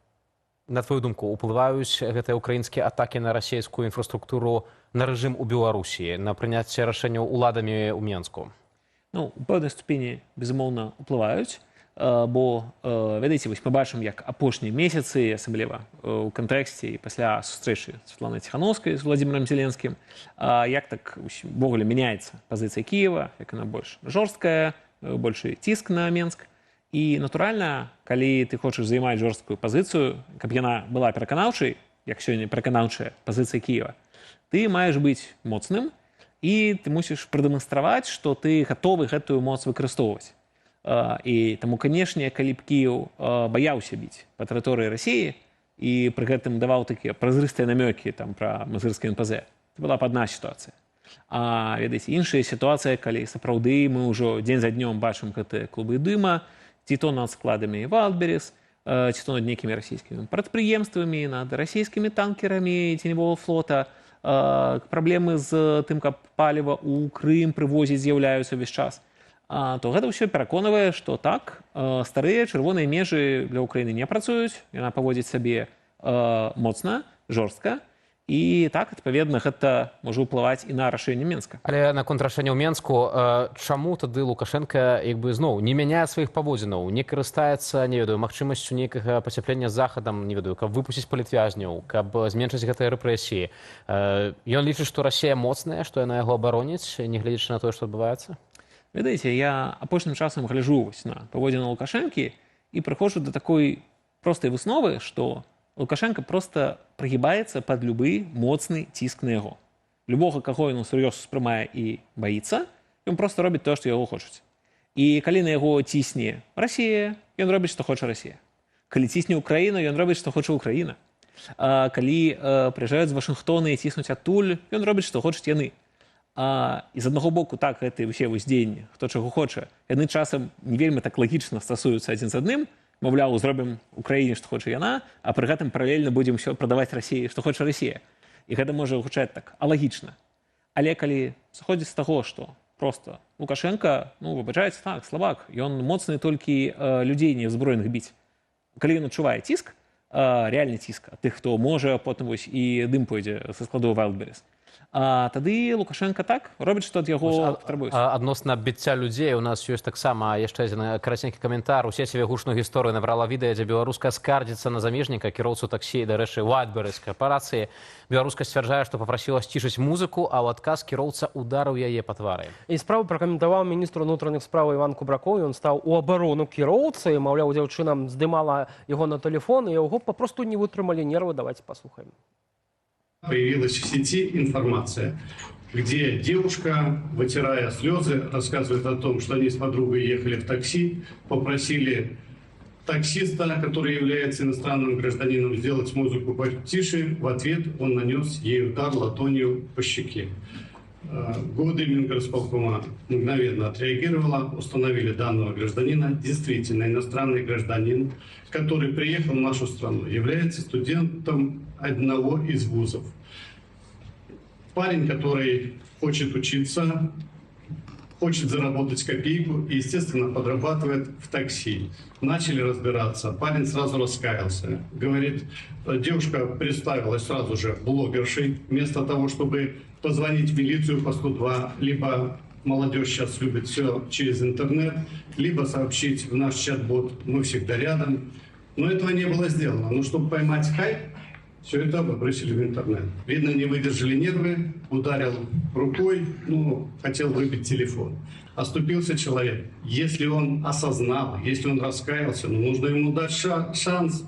На твою думку, уплываюць гэтыя украінскія атакі на расійскую інфраструктуру, на рэжым у Беларусі, на прыняцце рашэнняў уладамі ў Менску? У пэўнай ступені, безумоўна, уплываюць, бо, ведаеце, мы бачым, як апошнія месяцы, асабліва ў кантэксце і пасля сустрэчы Святланы Ціхановскай з Владзімірам Зеленскім, як так увогуле мяняецца пазіцыя Кіева, як яна больш жорсткая, большы ціск на Менск. І, натуральна, калі ты хочаш займаць жорсткую пазіцыю, каб яна была пераканаўчай, як сёння пераканаўчая пазіцыя Кіева, ты маеш быць моцным, і ты мусіш прадэманстраваць, што ты гатовы гэтую моц выкарыстоўваць. І таму, канешне, калі б Кіеў баяўся біць па тэрыторыі Расіі і пры гэтым даваў такія празрыстыя намёкі пра мазырскі НПЗ, це была б адна сітуацыя. А, ведаеце, іншая сітуацыя, калі сапраўды мы ўжо дзень за днём бачым гэтыя клубы дыма, ці то над складамі Вайлдберріс, ці то над нейкімі расійскімі прадпрыемствамі, над расійскімі танкерамі ценевого флота. Праблемы з тым, каб паліва ў Крым прывозіць, з'яўляюцца ўвесь час. То гэта ўсё пераконвае, што так, старыя чырвоныя межы для Ўкраіны не працуюць, яна паводзіць сабе моцна, жорстка. І так, адпаведна, гэта можа ўплываць і на рашэнне Менска. Але наконт рашэння ў Менску, чаму тады Лукашенка зноў не мяняе сваіх паводзінаў, не карыстаецца, не ведаю, магчымасцю нейкага пацяплення з захадам, не ведаю, каб выпусціць палітвязняў, каб зменшыць гэтыя рэпрэсіі. Ён лічыць, што Расія моцная, што яна яго абароніць, не гледзячы на тое, што адбываецца? Ведаеце, я апошнім часам гляджу на паводзіны Лукашэнкі і прыходжу да такой простай высновы, што Лукашенко просто прыгібаецца пад любы моцны ціск на яго. Любога, каго ён сур'ёзна успрымае і баіцца, ён просто робіць тое, што яго хочуць. І калі на яго цісне Расія, ён робіць, што хоча Расія. Калі цісне Ўкраіна, ён робіць, што хоча Ўкраіна. Калі прыязджаюць з Вашынгтона і ціснуць адтуль, ён робіць, што хочуць яны. І з аднаго боку, так, гэта ўсе дзеянні, хто чаго хоча. Яны часам не вельмі так лагічна стасуюцца адзін з адным, мовляў, зробім Украіне, што хоча яна, а пры гэтым паралельна будзем ўсё прадаваць Расіі, што хоча Расія. І гэта можа гучаць так алагічна. Але калі сыходзіць з таго, што проста Лукашенка, выбачаецца, так, слабак, ён моцны толькі людзей неўзброеных біць. Калі ён адчувае ціск, рэальны ціск ад тых, хто можа, потым і дым пойдзе са складу Вайлдберріс, тады Лукашенко так робіць, што ад яго патрабуюць. Адносна біцця людзей у нас ёсць таксама яшчэ адзін караценькі каментар. У сеціве гучную гісторыю набрала відэа, дзе беларуска скардзіцца на замежніка, кіроўцу таксі, дарэчы, Вайлдберріс карпорацыі. Беларуска сцвярджае, што папрасіла сцішыць музыку, а ў адказ кіроўца ударыў яе па твары. І справу пракаментаваў міністр унутраных спраў Іван Кубракоў. Ён стаў у абарону кіроўцы, маўляў, дзяўчына здымала яго на тэлефон, і яго папросту не вытрымалі нервы. Давайте паслухаем. Появилась в сети информация, где девушка, вытирая слезы, рассказывает о том, что они с подругой ехали в такси, попросили таксиста, который является иностранным гражданином, сделать музыку потише. В ответ он нанес ей удар ладонью по щеке. ГУВД Мингорисполкома мгновенно отреагировала, установили данного гражданина. Действительно, иностранный гражданин, который приехал в нашу страну, является студентом одного из вузов. Парень, который хочет учиться, хочет заработать копейку и, естественно, подрабатывает в такси. Начали разбираться. Парень сразу раскаялся. Говорит, девушка представилась сразу же блогершей. Вместо того, чтобы позвонить в милицию по 102, либо молодежь сейчас любит все через интернет, либо сообщить в наш чат-бот «Мы всегда рядом». Но этого не было сделано. Но чтобы поймать хайп, все это выбросили в интернет. Видно, не выдержали нервы, ударил рукой, хотел выбить телефон. Оступился человек. Если он осознал, если он раскаялся, нужно ему дать шанс.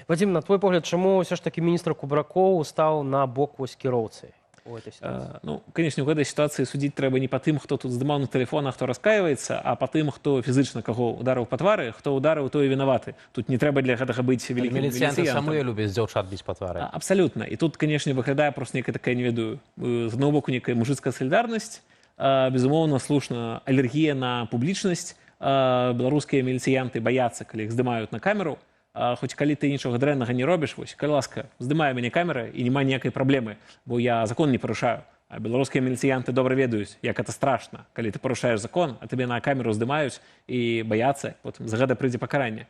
Вадим, на твой погляд, чому все ж таки міністр Кубраков став на бок ось кіроўцы у этой ситуации? Конечно, в этой ситуации судить треба не по тым, хто тут здымаў на телефон, а хто раскаивается, а по тым, хто фізычна каго ударыў па твары, хто ударыў, той і вінаваты. Тут не трэба для гэтага быць вялікім міліцыянты самыя любяць дзяўчат біць па твары. Абсолютно. И тут, конечно, выглядае просто некая такая, не ведаю, з одного боку некая мужицкая солидарность, безумоўна, слушна алергія на публічнасць. Беларускія міліцыянты баяцца, калі іх здымаюць на камеру. Хоць калі ты нічога дрэннага не робіш, вось, калі ласка, здымае мяне камера і няма ніякай праблемы, бо я закон не парушаю. А беларускія міліцыянты добра ведаюць, як это страшна, калі ты парушаеш закон, а тебе на камеру здымаюць і баяцца, потым за гэта прыйдзе пакаранне.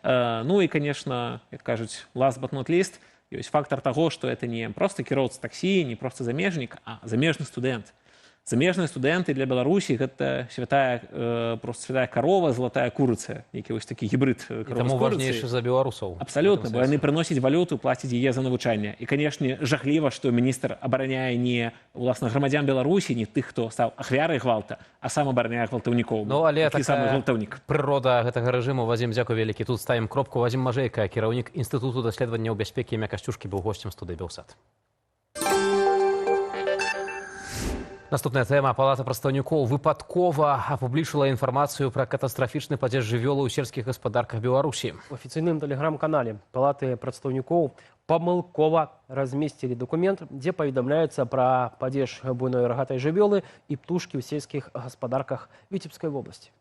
Ну і, конечно, як кажуць, last but not least, ёсць фактор таго, што это не проста кіроўца таксі, не проста замежнік, а замежны студэнт. Замежныя студэнты для Беларусі гэта просто святая карова, золотая курыца, які вось такі гібрид каровы з курыцай. Таму важнейшы за беларусаў. Абсолютно, бо яны прыносяць валюту, плацяць яе за навучанне. І, канешне, жахліва, што міністр абараняе не уласна грамадзян Беларусі, не тых, хто стаў ахвярай гвалта, а сам абараняе гвалтаўнікоў. Ну, але такі самы гвалтаўнік. Прырода гэтага рэжыму. Вадзім, дзякуй вялікі. Тут ставім кропку. Вадзім Мажэйка, кіраўнік Інстытуту даследаванняў бяспекі імя Касцюшкі, быў госцем студыі Белсат. Наступная тэма. Палата прадстаўнікоў выпадкова апублічыла інфармацыю пра катастрафічны падзеж жывёлы ў сельскіх гаспадарках Беларусі. В афіцыйным тэлеграм-канале Палаты прадстаўнікоў памылкова размесцілі документ, дзе паведамляецца пра падзеж буйной рагатай жывёлы і птушкі ў сельскіх гаспадарках Віцебскай вобласці.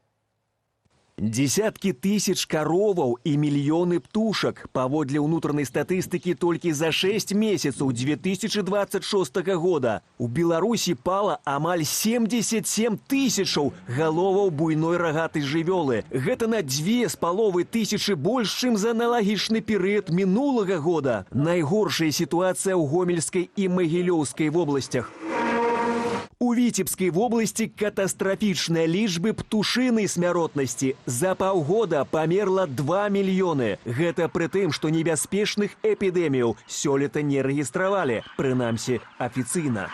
Десятки тысяч короваў и миллионы птушек. Паводле ўнутранай статыстыкі толькі за 6 месяцаў 2026 года у Беларусі пала амаль 77 тысячаў галоваў буйной рагатай жывёлы. Гэта на 2500 больш, чым за аналагічны перыяд мінулага года. Найгоршая сітуацыя ў Гомельскай і Магілёўскай вобласцях. У Витебской области катастрофичные лічбы птушиной смяротнасці. За паўгода памерла 2 мільёны. Гэта пры тым, што небяспечных эпідэміяў сёлета не рэгістравалі, прынамсі афіцыйна.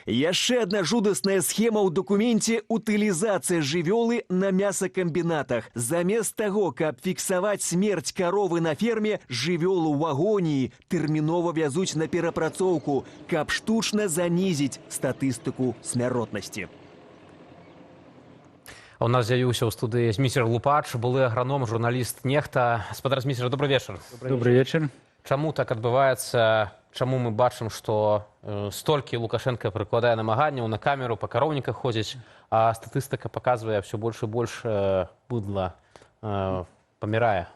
Яшчэ одна жудасная схема ў дакуменце утылізацыя жывёлы на мясакамбінатах. Замест таго, каб фіксаваць смерць каровы на ферме, жывёлу ў агоніі тэрмінова вязуць на перапрацоўку, каб штучна занізіць статыстыку смяротнасці. У нас з'явіўся ў студыі Зміцер Лупач, былы аграном, журналіст Нехта. Спадар Зміцер, добрый вечар. Добрый вечар. Чаму так адбываецца? Чаму мы бачым, што столькі Лукашенко прыкладае намаганняў, на камеру па кароўніках ходзіць, а статыстыка паказвае ўсё больш і больш быдла памірае?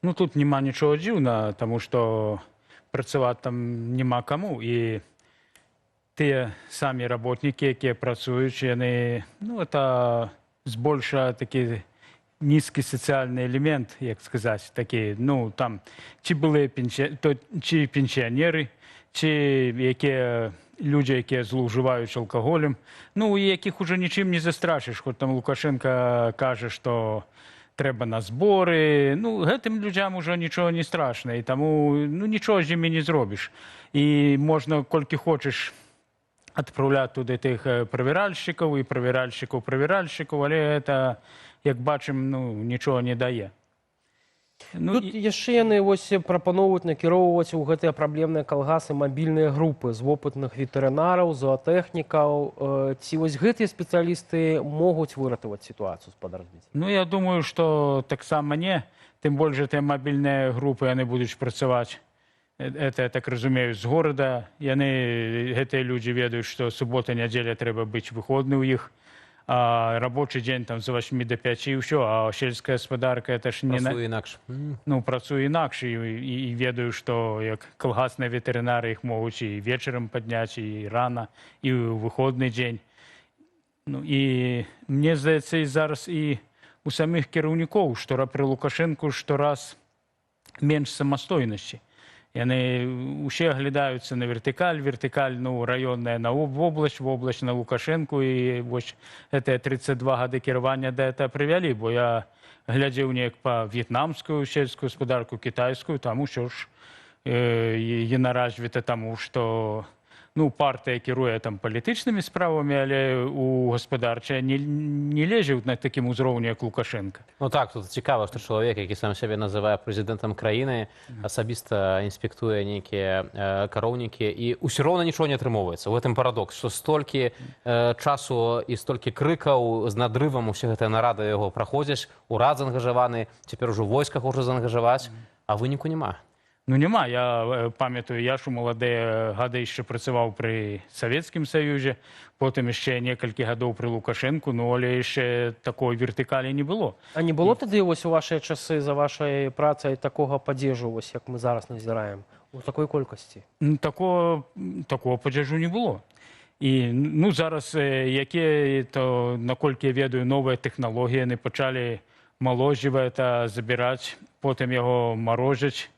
Ну, тут няма нічого дзіўна, таму што працаваць там няма каму. І тыя самі работнікі, якія працуюць, яны, это збольша такі низкий социальный элемент, як сказать, такие, там, чи були чи пенсіонери, чи які люди, які зловживають алкоголем, і яких уже нічим не застрашиш, хоч там Лукашенко каже, що треба на збори, гэтым людям уже нічого не страшно, і тому, нічого з ними не зробиш. І можна, колькі хочеш, відправляти туди тих перевіральщиків і перевіральщиків, але це, як бачимо, нічого не дає. Тут яшчэ яны прапаноўваюць накіроўваць у гэтыя праблемныя калгасы мабільныя групы з вопытных ветэрынараў, зоотэхнікаў. Ці гэтыя спецыялісты могуць выратаваць сітуацыю, спадар Зміцер? Я думаю, што таксама не. Тым больш, тыя мабільныя групы, яны будуць працаваць это, я так разумею, з горада. Гэтыя людзі ведаюць, што субота, нядзеля трэба быць выходны ў іх. А рабочий дзень там з 8 до 5 і ўсё, а сельская гаспадарка это ж не Працуе інакш. Ну, працуе інакш і ведаю, што як калгасныя ветэрынары іх могуць і вечарам падняць, і рана, і ў выходны дзень. Ну, і мне здаецца, і зараз і у самих кіраўнікоў, што пры Лукашэнку штораз менш самастойнасці. Яны ўсе аглядаюцца на вертыкаль, ну, раённая на вобласць на Лукашэнку, і вось гэтыя 32 гады кіравання да гэта прывялі, бо я глядзеў неяк па в'етнамскую сельскую гаспадарку, кітайскую, там усё ж яна развіта таму, што ну, партыя кіруе там палітычнымі справамі, але у гаспадарчая не лезе на такім узроўні, як Лукашенко. Ну так, тут цікава, што чалавек, які сам сябе называе прэзідэнтам краіны, асабіста інспектуе нейкія кароўнікі, і ўсё роўна нічого не атрымоўваецца. У гэтым парадокс, што столькі часу і столькі крыкаў з надрывам усе гэтыя нарады яго праходзяць, урад заангажаваны, цяпер ужо войска хоча заангажаваць, а выніку няма. Ну, няма. Я памятаю, я ж у маладыя гады яшчэ працаваў пры Савецкім Саюзе, потым яшчэ некалькі гадоў пры Лукашэнку, ну, але яшчэ такой вертыкалі не было. А не было тады вось у вашыя часы за вашай працай такога падзежу, вось як мы зараз назіраем, у такой колькасці? Такого падзежу не было. І, ну, зараз, то, наколькі я ведаю, новыя тэхналогіі, яны пачалі маложіва это забіраць, потым яго марожаць,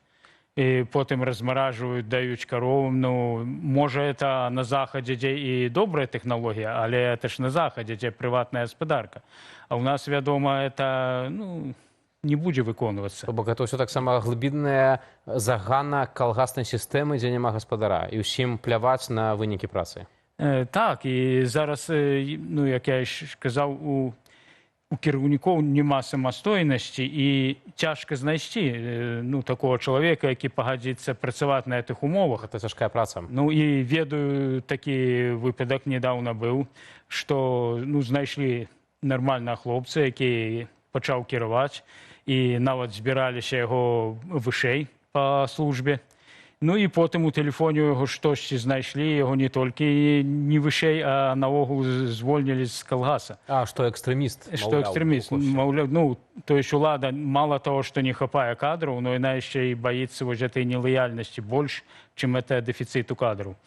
і потым размаражваюць, даюць каровам. Ну, можа, это на захадзе, дзе і добрая тэхналогія, але это ж на захадзе, дзе прыватная гаспадарка. А ў нас, вядома, это, ну, не будзе выконвацца. Бо гэта ўсё таксама глыбінная загана калгаснай сістэмы, дзе няма гаспадара, і ўсім пляваць на вынікі працы. Так, і зараз, ну, як я казаў, у кіраўнікоў няма самастойнасці і цяжка знайсці, ну, такого чалавека, які пагадзіцца працаваць на гэтых умовах. Это цяжкая праца. Ну, і ведаю, такі выпадак недаўна быў, што, ну, знайшлі нармальна хлопцы, які пачаў кіраваць, і нават збіраліся яго вышэй па службе. Ну, і потым у тэлефоне яго штосьці знайшлі, яго не толькі не вышэй, а наогул звольнілі з калгаса. А, што экстрэміст? Што экстрэміст. Маўляў, ну, то есть улада мала того, што не хапае кадраў, но яна яшчэ і баіцца вось гэтай нелаяльнасці больш, чым это дэфіцыту кадраў.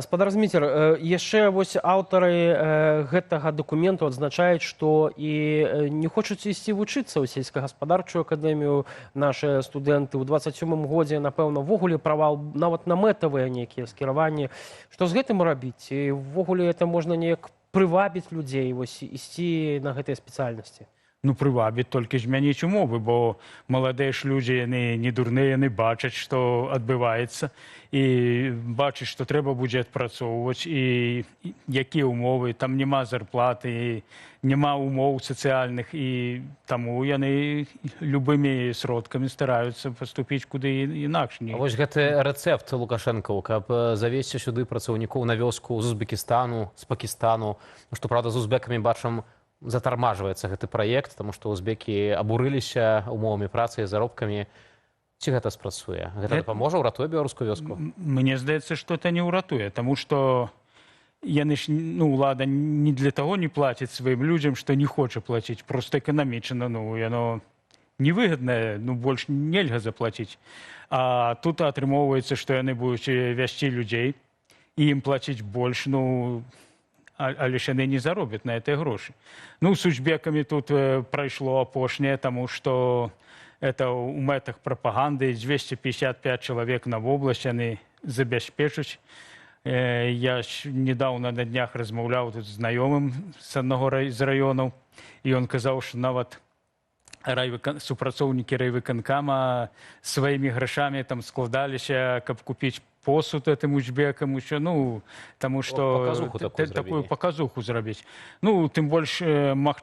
Спадар Зміцер, яшчэ вось аўтары гэтага дакументу адзначаюць, што і не хочуць ісці вучыцца ў сельскагаспадарчую акадэмію нашы студэнты. У 27-м годзе, напэўна, ввогуле правал нават на мэтавыя нейкія скіраванні. Што з гэтым рабіць? І ввогуле это можна неяк прывабіць людзей вось ісці на гэтыя спецыяльнасці? Ну, прывабіць, толькі змяніць умовы, бо маладыя ж людзі, яны не дурныя, яны бачаць, што адбываецца, і бачаць, што трэба будзе адпрацоўваць, і якія умовы, там няма зарплаты, няма умоў сацыяльных, і таму яны любымі сродкамі стараюцца паступіць куды інакш. А вось гэты рэцэпт Лукашэнкаў, каб завесці сюды працаўнікоў на вёску з Узбекістану, з Пакістану, што, правда, з узбекамі, бачым, затармажваецца гэты праект, таму што узбекі абурыліся умовамі працы і заробкамі. Ці гэта спрацуе? Гэта дапаможа, ўратуе беларускую вёску? Мне здаецца, што это не ўратуе, таму што яны ж, ну, улада не для таго не плаціць сваім людзям, што не хоча плаціць, проста эканамічна, ну, яно невыгаднае, ну, больш нельга заплаціць. А тут атрымоўваецца, што яны будуць вязці людзей, і ім плаціць больш, ну, але ж яны не заробяць на гэтыя грошы. Ну, з узбекамі тут прайшло апошняе, таму што это ў мэтах прапаганды 255 чалавек на вобласць яны забяспечаць. Я ж недаўна на днях размаўляў тут з знаёмым з аднаго з раёнаў, і ён казаў, што нават супрацоўнікі райвыканкама сваімі грашамі там складаліся, каб купіць посуд этим узбекам, усё, ну, таму што такую паказуху зрабіць. Ну, тым больш,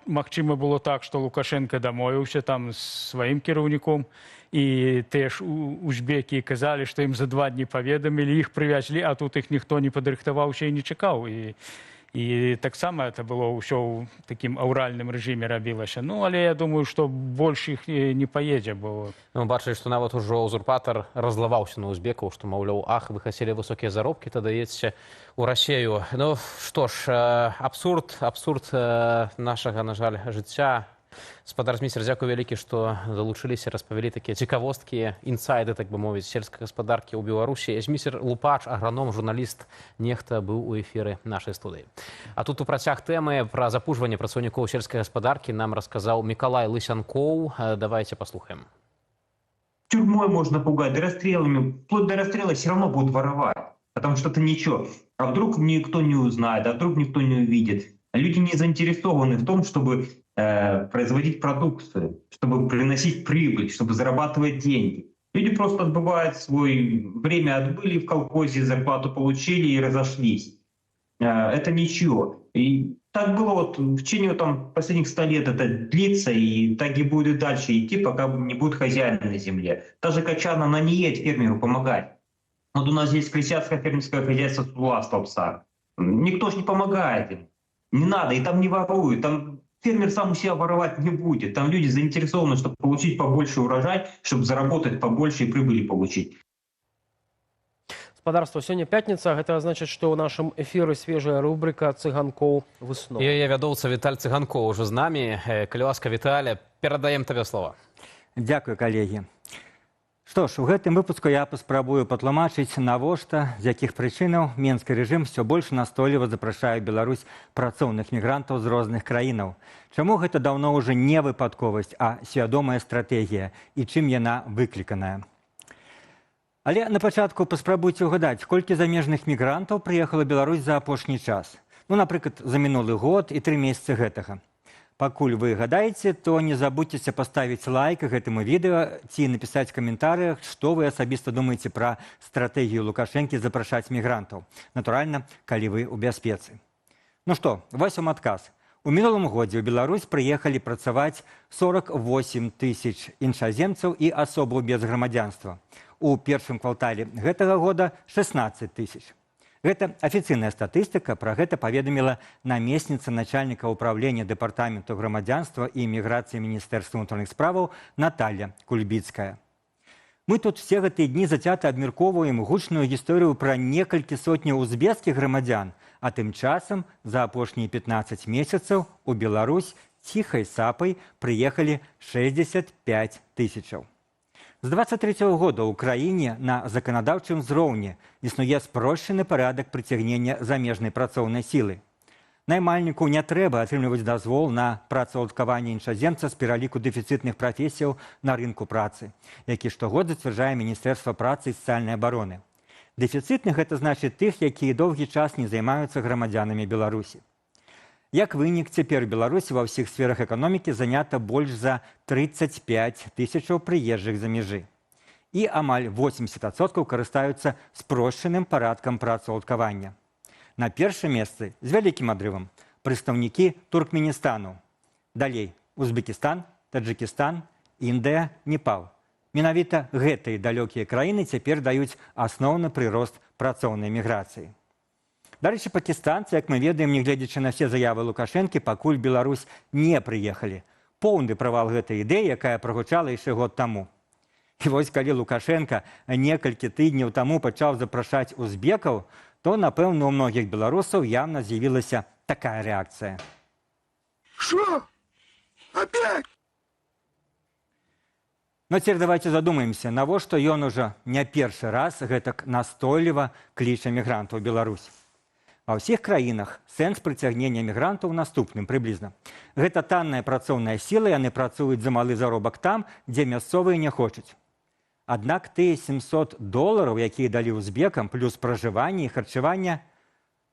магчыма было так, што Лукашенко дамовіўся там з сваім кіраўніком, і тыя ж узбекі казалі, што ім за 2 дні паведамілі, іх прывязлі, а тут іх ніхто не падрыхтаваўся і не чакаў. І таксама это было ўсё ў такім аўральным рэжыме рабілася. Ну, але я думаю, што больш іх не паедзе, бо... Мы бачылі, што нават ужо узурпатар разлаваўся на узбекаў, што, маўляў, ах, вы хацелі высокія заробкі, тады едзьце ў Расею. Ну, што ж, абсурд нашага, на жаль, жыцця. Спадар Зміцер, дзякую вялікі, што далучыліся, распавялі такія цікавосткі, інсайды, так бы мовіць, сельскай гаспадаркі ў Беларусі. Зміцер Лупач, аграном, журналіст, нехта быў у эфіры нашай студыі. А тут у працяг тэмы пра запужванне працаўнікоў сельскай гаспадаркі нам расказаў Мікалай Лысянкоў. Давайте паслухаем. Тюрьмой можно пугать, да расстрелами. Вплоть до расстрела все равно будут воровать. Потому что это ничего. А вдруг никто не узнает, а вдруг никто не увидит. Люди не заинтересованы в том, чтобы производить продукцию, чтобы приносить прибыль, чтобы зарабатывать деньги. Люди просто отбывают свое время, отбыли в колхозе, зарплату получили и разошлись. Это ничего. И так было вот в течение последних 100 лет это длится, и так и будет и дальше идти, пока не будет хозяина на земле. Та же качана, она не едет фермеру помогать. Вот у нас есть крестьянское фермерское хозяйство Сула Столбца. Никто ж не помогает им. Не надо, и там не воруют. Там фермер сам у себя воровать не будет. Там люди заинтересованы, чтобы получить побольше урожай, чтобы заработать побольше и прибыли получить. Спадарства, сёння пятніца, гэта значыць, што ў нашым эфіры свежая рубрика «Цыганкоў высноў». І яе вядоўца Віталь Цыганкоў ужо з намі. Калі ласка, Віталя, перадаем табе слова. Дзякуй, калегі. Што ж, у гэтым выпуску я паспрабую патлумачыць, навошта, з якіх прычынаў менскі рэжым ўсё больш настойліва запрашае Беларусь працоўных мігрантаў з розных краінаў. Чаму гэта даўно ўжо не выпадковасць, а свядомая стратэгія і чым яна выкліканая. Але на пачатку паспрабуйце ўгадаць, колькі замежных мігрантаў прыехала Беларусь за апошні час. Ну, напрыклад, за мінулы год і 3 месяцы гэтага. Пакуль вы гадаеце, то не забудзьцеся паставіць лайк гэтаму відэо ці напісаць у каментарыях, што вы асабіста думаеце пра стратэгію Лукашэнкі запрашаць мігрантаў. Натуральна, калі вы ў бяспецы. Ну што, вось вам адказ. У мінулым годзе ў Беларусь прыехалі працаваць 48 тысяч іншаземцаў і асобаў без грамадзянства. У першым квартале гэтага года 16 тысяч. Гэта афіцыйная статыстыка, пра гэта паведаміла намесніца начальніка ўправлення дэпартаменту грамадзянства і міграцыі Міністэрства ўнутраных справаў Наталья Кульбіцкая. Мы тут все гэтыя дні зацята абмяркоўваем гучную гісторыю пра некалькі сотняў узбекскіх грамадзян, а тым часам за апошнія 15 месяцаў у Беларусь ціхай сапай прыехалі 65 тысячаў. З 23-го года ў краіне на заканадаўчым узроўні існуе спрошчаны парадак прыцягнення замежнай працоўнай сілы. Наймальніку не трэба атрымліваць дазвол на працаўладкаванне іншаземца з пераліку дэфіцытных прафесіяў на рынку працы, які штогод зацвярджае Міністэрства працы і сацыяльнай абароны. Дэфіцытных гэта значыць тых, якія доўгі час не займаюцца грамадзянамі Беларусі. Як вынік, цяпер у Беларусі ва ўсіх сферах эканомікі занята больш за 35 тысячаў прыезджых за межы. І амаль 80% карыстаюцца спрошчаным парадкам працаўладкавання. На першым месцы з вялікім адрывам прадстаўнікі Туркменістану. Далей Узбекістан, Таджикістан, Індыя, Непал. Менавіта гэтыя далёкія краіны цяпер даюць асноўны прырост працоўнай міграцыі. Дарэчы, пакістанцы, як мы ведаем, нягледзячы на все заявы Лукашэнкі, пакуль Беларусь не прыехалі. Поўны правал гэтай ідэі, якая прагучала яшчэ год таму. І вось калі Лукашенка некалькі тыдняў таму пачаў запрашаць узбекаў, то, напэўна, у многіх беларусаў явна з'явілася такая рэакцыя. Что? Опять? Но цяпер давайте задумаемся, навошта ён ужо не першы раз гэтак настойліва кліча мігрантаў у Беларусь. Ва ўсіх краінах сэнс прыцягнення мігрантаў наступным прыблізна. Гэта танная працоўная сіла, яны працуюць за малы заробак там, дзе мясцовыя не хочуць. Аднак тыя $700, якія далі узбекам, плюс пражыванне і харчаванне,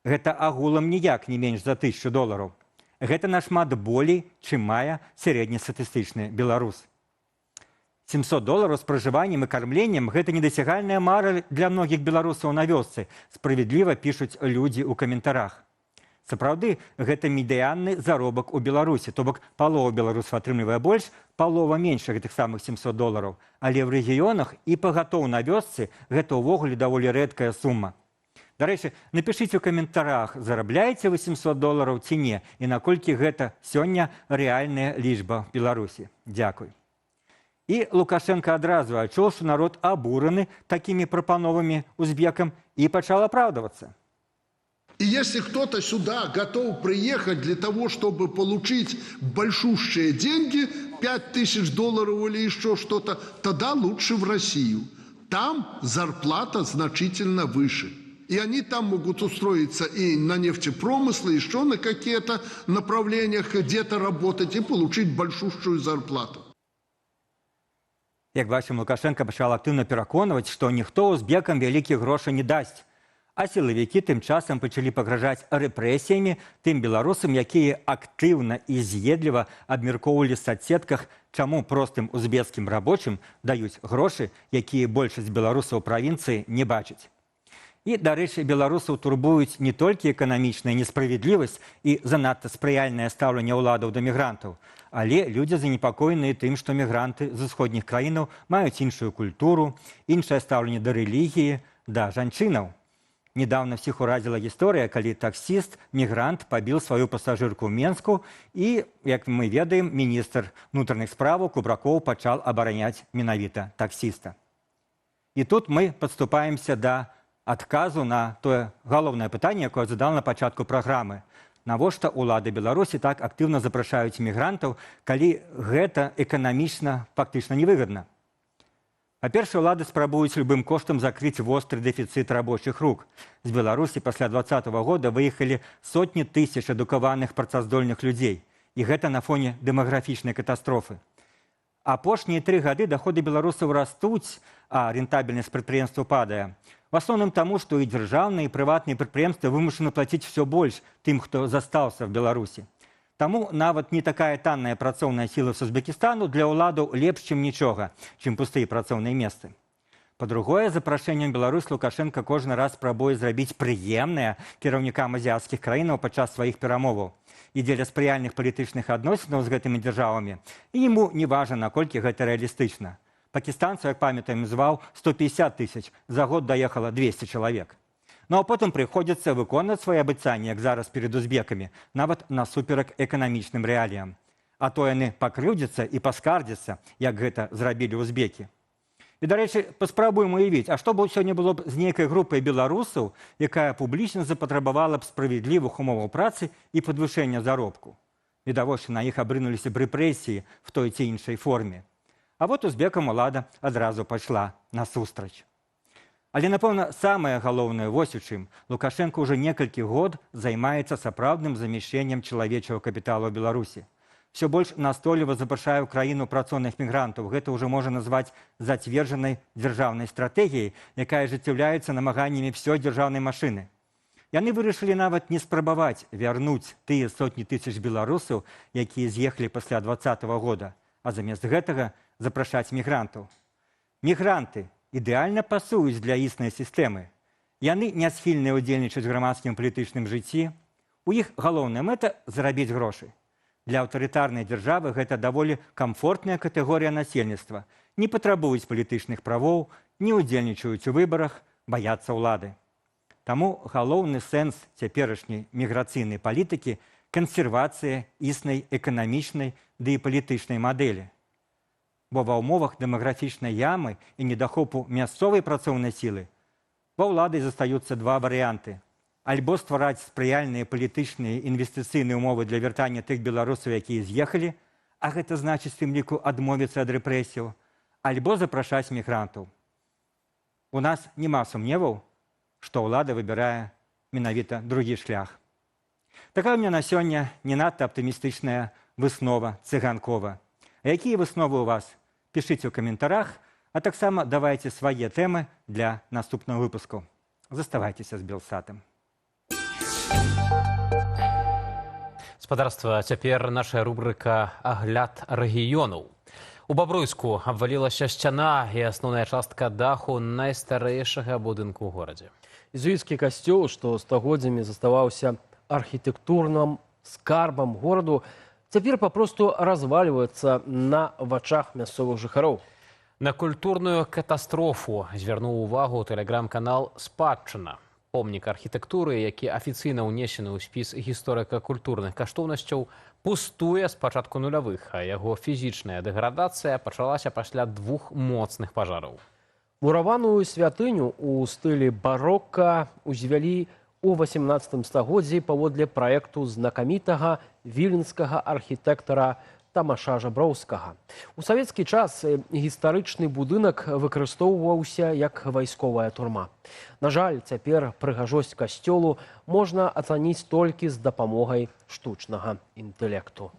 гэта агулам ніяк не менш за $1000. Гэта нашмат болей, чым мае сярэднестатыстычны беларус. $700 з пражываннем і кармленнем – гэта недасягальная мара для многіх беларусаў на вёсцы, справядліва пішуць людзі ў каментарах. Сапраўды, гэта медыянны заробак у Беларусі, то бок палова беларусаў атрымлівае больш, палова менш гэтых самых $700. Але ў рэгіёнах і пагатоў на вёсцы гэта ўвогуле даволі рэдкая сума. Дарэчы, напішыце ў каментарах, зарабляеце $800 ці не, і наколькі гэта сёння рэальная лічба в Беларусі. Дзякуй. І Лукашенко адразу адчуў, што народ абураны такімі прапановамі узбекам і пачал апраўдавацца. И если кто-то сюда готов приехать для того, чтобы получить большущие деньги, $5000 или еще что-то, тогда лучше в Россию. Там зарплата значительно выше. И они там могут устроиться и на нефтепромыслы, и еще на какие-то направлениях где-то работать и получить большущую зарплату. Як бачым, Лукашенко пачал актыўна пераконваць, што ніхто узбекам вялікіх грошай не дасць. А сілавікі тым часам пачалі пагражаць рэпрэсіямі тым беларусам, якія актыўна і з'едліва абмяркоўвалі ў соцсетках, чаму простым узбекскім рабочым даюць грошы, якія большасць беларусаў правінцыі не бачаць. І, дарэчы, беларусаў турбуюць не толькі эканамічная несправядлівасць і занадта спрыяльнае стаўленне ўладаў да мігрантаў, але людзі занепакоеныя тым, што мігранты з усходніх краінаў маюць іншую культуру, іншае стаўленне да рэлігіі, да жанчынаў. Недавно всіх уразила гісторыя, калі таксіст-мігрант пабіў сваю пасажырку ў Менску і, як мы ведаем, міністр внутренних справаў Кубракоў пачал абараняць менавіта таксіста. І тут мы падступаемся да адказу на тое галоўнае пытанне, якое задал на пачатку праграмы. Навошта ўлады Беларусі так актыўна запрашаюць мігрантаў, калі гэта эканамічна фактычна невыгадна? Па-першае, ўлады спрабуюць любым коштам закрыць востры дэфіцыт рабочых рук. З Беларусі пасля 2020 года выехалі сотні тысяч адукаваных працаздольных людзей. І гэта на фоне дэмаграфічнай катастрофы. Апошнія 3 гады даходы беларусаў растуць, а рентабельнасць прадпрыемстваў падае. В асноўным таму, што і дзяржаўныя, і прыватныя прадпрыемствы вымушаны плаціць ўсё больш тым, хто застаўся в Беларусі. Таму нават не такая танная працоўная сіла з Узбекістану для ўладаў лепш, чым нічога, чым пустыя працоўныя месцы. Па-другое, запрашэннем Беларусь Лукашенко кожны раз спрабуе зрабіць прыемнае кіраўнікам азіяцкіх краінаў падчас сваіх перамоваў. І дзеля спрыяльных палітычных адносінаў з гэтымі дзяржавамі, і яму не важна, наколькі гэта рэалістычна. Пакістанцаў, як памятаем, зваў 150 000, за год даехала 200 чалавек. Ну а потым прыходзіцца выконваць свае абяцанні, як зараз перед узбекамі, нават насуперак эканамічным рэаліям. А то яны пакрыўдзяцца і паскардзяцца, як гэта зрабілі узбекі. І, дарэчы, паспрабуем уявіць, а што б сёння было б з нейкай групай беларусаў, якая публічна запатрабавала б справядлівых умоваў працы і падвышэння заробку. Відавочна, на іх абрынуліся б рэпрэсіі в той ці іншай форме. А вот узбекам улада адразу пайшла насустрач. Але, напэўна, самае галоўнае вось у чым. Лукашенко ўжо некалькі год займаецца сапраўдным замяшчэннем чалавечага капіталу ў Беларусі. Всё больш настойліва запрашае ў краіну працоўных мігрантаў. Гэта ўжо можна назваць зацверджанай дзяржаўнай стратэгіяй, якая ажыццяўляецца намаганнямі ўсёй дзяржаўнай машыны. Яны вырашылі нават не спрабаваць вярнуць тыя сотні тысяч беларусаў, якія з'ехалі пасля 2020 года, а замест гэтага запрашаць мігрантаў. Мігранты ідэальна пасуюць для існай сістэмы. Яны не схільныя ўдзельнічаць у грамадскім палітычным жыцці. У іх галоўная мэта – зарабіць грошы. Для аўтарытарнай дзяржавы гэта даволі камфортная катэгорыя насельніцтва. Не патрабуюць палітычных правоў, не ўдзельнічаюць у выбарах, баяцца ўлады. Таму галоўны сэнс цяперашняй міграцыйнай палітыкі – кансервацыя існай эканамічнай ды і палітычнай мадэлі. Бо ва ўмовах дэмаграфічнай ямы і недахопу мясцовай працоўнай сілы ва ўлады застаюцца 2 варыянты. Альбо ствараць спрыяльныя палітычныя інвестыцыйныя ўмовы для вяртання тых беларусаў, якія з'ехалі, а гэта значыць тым ліку адмовіцца ад рэпрэсіяў, альбо запрашаць мігрантаў. У нас няма сумневаў, што ўлада выбірае менавіта другі шлях. Такая ў мяне на сёння не надта аптымістычная выснова Цыганкова. А якія высновы ў вас? Пішыце ў каментарах, а таксама давайце свае тэмы для наступного выпуску. Заставайцеся з Белсатам. Спадарства, цяпер наша рубрика «Агляд рэгіёнаў». У Бабруйску абвалілася сцяна і асноўная частка даху найстарэйшага будынку ў горадзе. Езуіцкі касцёл, што стагоддзямі заставаўся архітэктурным скарбам гораду, цяпер папросту развальваецца на вачах мясцовых жыхароў. На культурную катастрофу звярнуў увагу тэлеграм-канал «Спадчына». помнік архітэктуры, які афіцыйна ўнесены ў спіс гісторыка-культурных каштоўнасцяў, пустуе з пачатку нулявых, а яго фізічная дэградацыя пачалася пасля 2 моцных пажараў. Мураваную святыню ў стылі барока узвялі у 18 стагоддзі паводле праекту знакамітага віленскага архітэктара Тамаша Жаброўскага. У савецкі час гістарычны будынак выкарыстоўваўся як вайсковая турма. На жаль, цяпер прыгажосць касцёлу можна ацаніць толькі з дапамогай штучнага інтэлекту.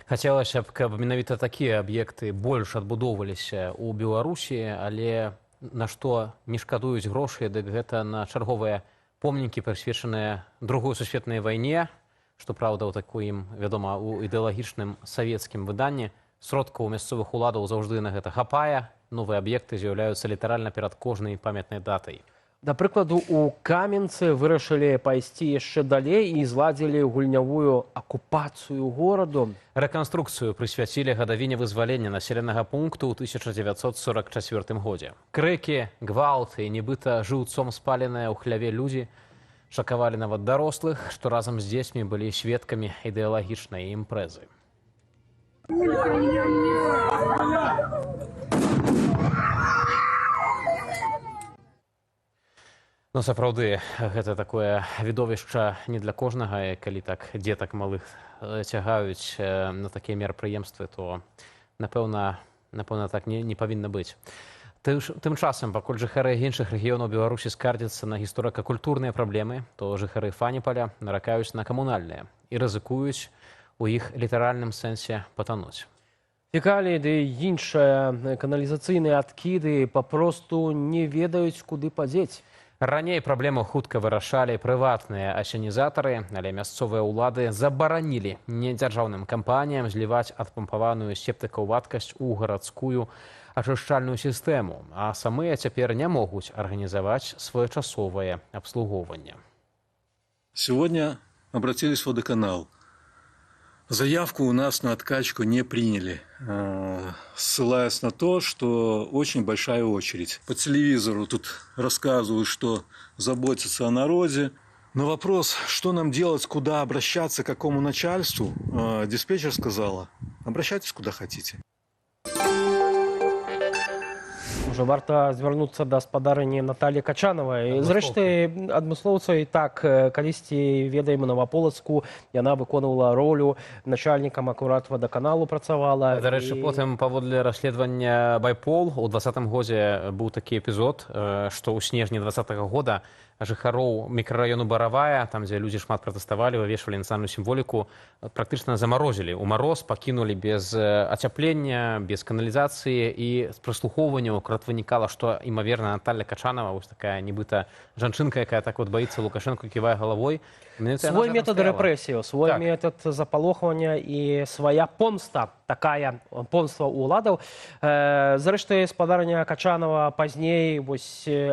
Хацелася б, каб менавіта такія аб'екты больш адбудоўваліся ў Беларусі, але на што не шкадуюць грошы, дык гэта на чарговыя помнікі, прысвечаныя Другой сусветнай вайне, што, праўда, у такім, вядома, у ідэалагічным савецкім выданні. Сродкаў мясцовых уладаў заўжды на гэта хапае. Новыя аб'екты з'яўляюцца літаральна перад кожнай памятнай датай. Да прыкладу, у Каменцы вырашылі пайсці яшчэ далей і зладзілі гульнявую акупацыю гораду. Рэканструкцыю прысвяцілі гадавіне вызвалення населенага пункту ў 1944 годзе. Крыкі, гвалт і нібыта жыўцом спаленыя ў хляве людзі шакавалі нават дарослых, што разам з дзецьмі былі сведкамі ідэалагічнай імпрэзы. Ну, сапраўды, гэта такое відовішча не для кожнага, і калі так дзетак малых цягаюць на такія мерапрыемствы, то, напэўна, так не павінна быць. Тым часам, пакуль жыхары іншых рэгіёнаў Беларусі скардзяцца на гісторыка-культурныя праблемы, то жыхары Фаніпаля наракаюць на камунальныя і рызыкуюць у іх літаральным сэнсе патануць. Фекаліі ды іншыя каналізацыйныя адкіды папросту не ведаюць, куды падзець. Раней праблему хутка вырашалі прыватныя асенізатары, але мясцовыя ўлады забаранілі недзяржаўным кампаніям зліваць адпампаваную септыкаў вадкасць у гарадскую ачышчальную сістэму, а самыя цяпер не могуць арганізаваць своечасовае абслугоўванне. Сегодня обратились в водоканал. Заявку у нас на откачку не приняли, ссылаясь на то, что очень большая очередь. По телевизору тут рассказывают, что заботятся о народе. На вопрос, что нам делать, куда обращаться, к какому начальству, диспетчер сказала: обращайтесь куда хотите. Можа, варта звярнуцца да спадарыні Наталі Качанавай. Зрэшты, адмыслоўца і так, калісьці, ведаем, у Новаполацку яна выконвала ролю начальнікам акурат вадаканалу працавала. Дарэчы, потым паводле расследавання Байпол у 2020 годзе быў такі эпізод, што ў снежні 2020 года жыхароў мікрараёну Баравая, там, дзе людзі шмат пратэставалі, вывешвалі нацыянальную сімволіку, практычна замарозілі. У мароз пакінулі без ацяплення, без каналізацыі, і з прыслухоўванняў вынікала, што, імаверна, Наталя Качанова, вось такая нібыта жанчынка, якая так от баіцца Лукашэнку, ківае галавой. Свой метод рэпрэсіяў, свой метод запалохвання і свая помста, такая помста ўладаў. Зрэшты, спадарня Качанова пазней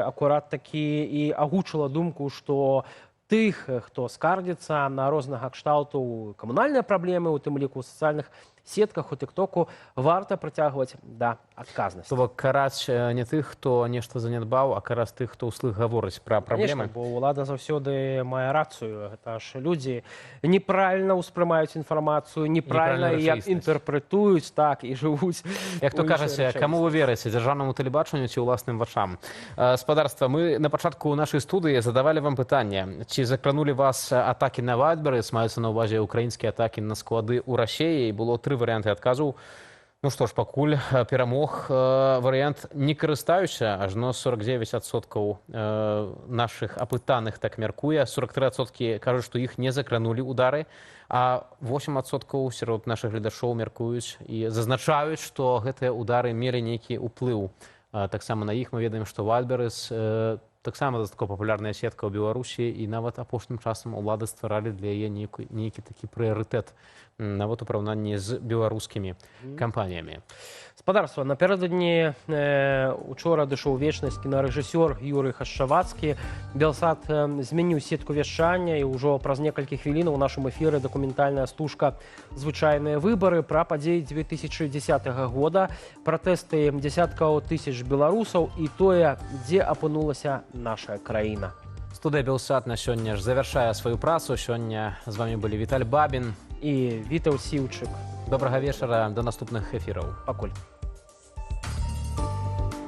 акурат такі і агучыла думку, што тых, хто скардзіцца на рознага кшталту камунальныя праблемы, у тым ліку ў сацыяльных сетках, у тык-току, варта прыцягваць да адказнасці. То бок караць не тых, хто нешта занядбаў, а караць тых, хто ўслых гаворыць пра праблемы. Конечно, бо ўлада заўсёды мае рацыю. Гэта ж людзі неправільна ўспрымаюць інфармацыю, неправільна яе інтэрпрэтуюць, так, і жывуць. Як то кажаце, каму вы верыце, дзяржаўнаму тэлебачанню ці ўласным вачам? Спадарства, мы на пачатку нашай студыі задавалі вам пытанне, ці закранулі вас атакі на Вайлдберрис, маюцца на ўвазе ўкраінскія атакі на склады ў Расіі, і было 3 варыянты адказу. Ну што ж, пакуль перамог варыянт не карыстаюся, ажно 49% нашых апытаных так мяркуе, 43% кажуць, што іх не закранулі ўдары, а 8% сярод нашых гледачоў мяркуюць і зазначаюць, што гэтыя ўдары мелі нейкі ўплыў. Таксама на іх мы ведаем, што Вайлдберрис таксама дастаткова папулярная сетка ў Беларусі, і нават апошнім часам улады стваралі для яе нейкі такі прыярытэт нават у параўнанні з беларускімі кампаніямі. Спадарства, напярэдадні учора дышоў вечнасць кінарэжысёр Юрый Хашчавацкі. Белсат змяніў сетку вяшчання, і ўжо праз некалькі хвілінаў у нашым эфіры дакументальная стужка «Звычайныя выбары» пра падзеі 2010 года, пратэсты дзесяткаў тысяч беларусаў і тое, дзе апынулася наша краіна. Студыя Белсат на сёння ж завяршае сваю працу. Сёння з вамі былі Віталь Бабін і Вітаў Сіўчык. Добрага вечара, да наступных эфіраў. Пакуль.